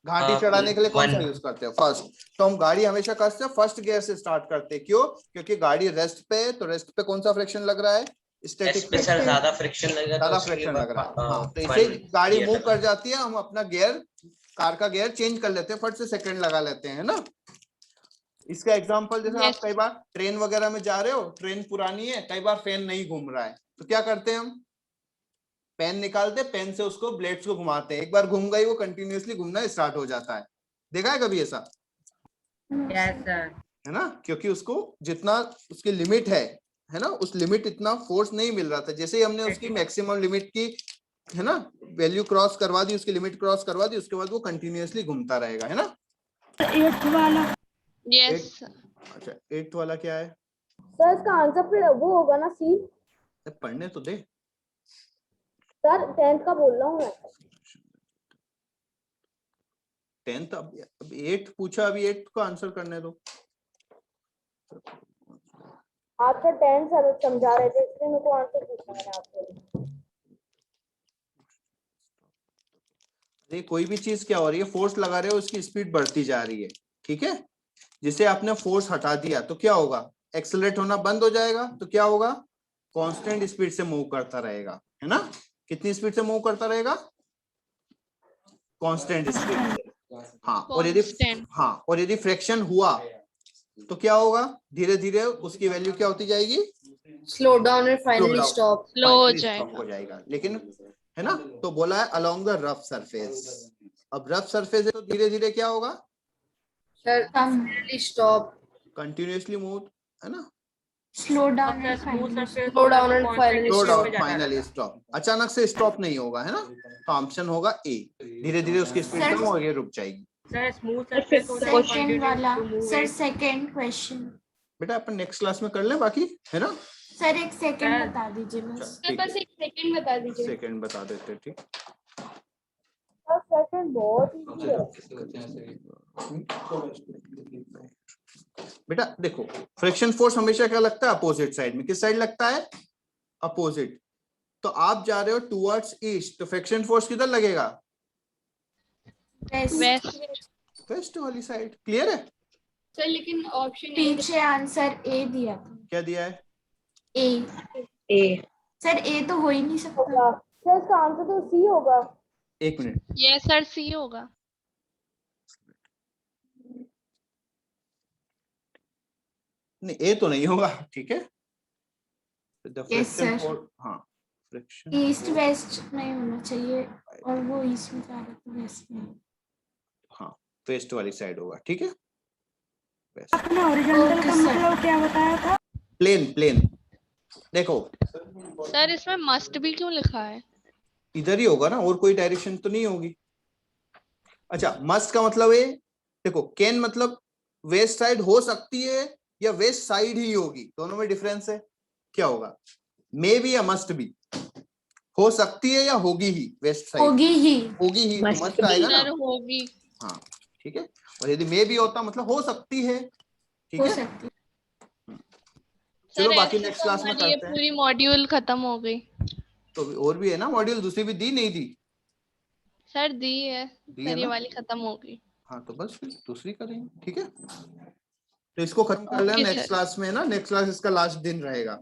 घाटी चढ़ाने के लिए कौन सा यूज करते हैं, फर्स्ट। तो हम गाड़ी हमेशा करते हैं फर्स्ट गियर से स्टार्ट करते हैं, क्यों, क्योंकि गाड़ी रेस्ट पे है, तो रेस्ट पे कौन सा फ्रिक्शन लग रहा है, स्टैटिक पे सर ज्यादा फ्रिक्शन लगेगा, ज्यादा फ्रिक्शन लग रहा है। हाँ, तो इसे गाड़ी मूव कर जाती है, हम अपना गियर, कार का गियर चेंज कर लेते हैं, फट से सेकंड लगा लेते हैं, है ना। इसका एग्जांपल जैसे आप कई बार ट्रेन वगैरह में जा रहे हो, ट्रेन पुरानी है, कई बार फैन नहीं घूम रहा है, तो क्या करते हैं हम, पेन निकालते, पेन से उसको ब्लेड्स को घुमाते हैं, एक बार घूम गई वो कंटिन्यूअसली घूमना स्टार्ट हो जाता है, देखा है कभी ऐसा? Yes sir. है ना, क्योंकि उसको जितना उसकी लिमिट है ना, उस लिमिट इतना फोर्स नहीं मिल रहा था, जैसे ही हमने उसकी मैक्सिमम लिमिट की, है ना, वैल्यू क्रॉस करवा दी, उसकी लिमिट क्रॉस करवा दी, उसके बाद वो कंटिन्यूअसली घूमता रहेगा, है ना। 8th वाला। यस। अच्छा 8th वाला क्या है, सर इसका आंसर फिर वो होगा ना, सी। पढ़ने तो दे सर 10th का बोल रहा हूँ मैं। 10th, अब 8th पूछा, अभी 8th को आंसर करने दो। आप सर 10th सर समझा रहे थे, इसलिए मेरे को आंसर पूछना है आपसे। कोई भी चीज क्या हो रही है, फोर्स लगा रहे हो, उसकी स्पीड बढ़ती जा रही है, ठीक है, जिसे आपने फोर्स हटा दिया तो क्या होगा, एक्सेलरेट होना बंद हो जाएगा, तो क्या होगा, कांस्टेंट स्पीड से मूव करता रहेगा, है ना। कितनी स्पीड से मूव करता रहेगा, कांस्टेंट स्पीड से। हाँ, और यदि फ्रिक्शन हुआ तो क्या होगा, धीरे धीरे उसकी वैल्यू क्या होती जाएगी, स्लो डाउन और फाइनली स्टॉप। स्लो हो हो जाएगा, लेकिन है ना, तो बोला है अलोंग द रफ सरफेस। अब रफ सरफेस है तो धीरे धीरे क्या होगा, sir finally stop, continuously move, है ना, स्लो डाउन और फाइनली स्टॉप, अचानक से स्टॉप नहीं होगा, है ना, तो ऑप्शन होगा ए, धीरे धीरे उसकी स्पीड कम होगी, रुक जाएगी। सर स्मूथ सरफेस सेकंड वाला। Sir second question. बेटा अपन नेक्स्ट क्लास में कर लें बाकी, है ना? सर एक सेकंड सर, बता दीजिए बस। सर ठीक बस है, एक सेकंड बता दीजिए। सेकंड बता देते, ठीक। सेकंड बहुत इजी है। बेटा देखो, फ्रिक्शन फोर्स हमेशा क्या लगता है? अपोजिट साइड में। किस साइड लगता है? अपोजिट। तो आप जा रहे हो टुवर्ड्स ईस्ट, तो फ्रिक्शन फोर्स किधर लगेगा? वेस्ट। वेस्ट वाली साइड। क्लियर है? सर लेकिन ऑप्शन पीछे आंसर ए दिया था। क्या दिया है? ए सर ए तो हो ही नहीं सकता। होगा सर, इसका आंसर तो सी होगा। एक मिनट, ये सर सी होगा। नहीं ए तो नहीं होगा, ठीक है। The Yes, friction sir. Force, हाँ फ्रिक्शन ईस्ट वेस्ट नहीं होना चाहिए, और वो ईस्ट में जा रहा था वेस्ट में। हाँ वेस्ट वाली साइड होगा, ठीक है। आपने हॉरिजॉन्टल Okay, का sir. मतलब क्या बताया था? Plane, plane. देखो सर इसमें मस्ट भी क्यों लिखा है? इधर ही होगा ना, और कोई डायरेक्शन तो नहीं होगी। अच्छा, मस्ट का मतलब है, देखो कैन मतलब वेस्ट साइड हो सकती है या वेस्ट साइड ही होगी, दोनों में डिफरेंस है। क्या होगा? मे भी या मस्ट भी? हो सकती है या होगी ही? वेस्ट साइड होगी ही। होगी ही, तो मस्ट आएगा सर ना। होगी। हाँ ठीक है। और यदि मे भी होता मतलब हो सकती है, ठीक हो है। सकती है। चलो सर बाकी ऐसे नेक्स्ट तो क्लास में हमारी ये करते हैं। पूरी मॉड्यूल खत्म हो गई। तो और भी है ना मॉड्यूल, दूसरी भी दी नहीं दी? सर दी है, दी है सर ये ना? वाली खत्म हो गई। हाँ तो बस फिर दूसरी करेंगे, ठीक है। तो इसको खत्म कर लेना Okay, नेक्स्ट sir. क्लास में, है ना? नेक्स्ट क्लास इसका लास्ट दिन रहेगा।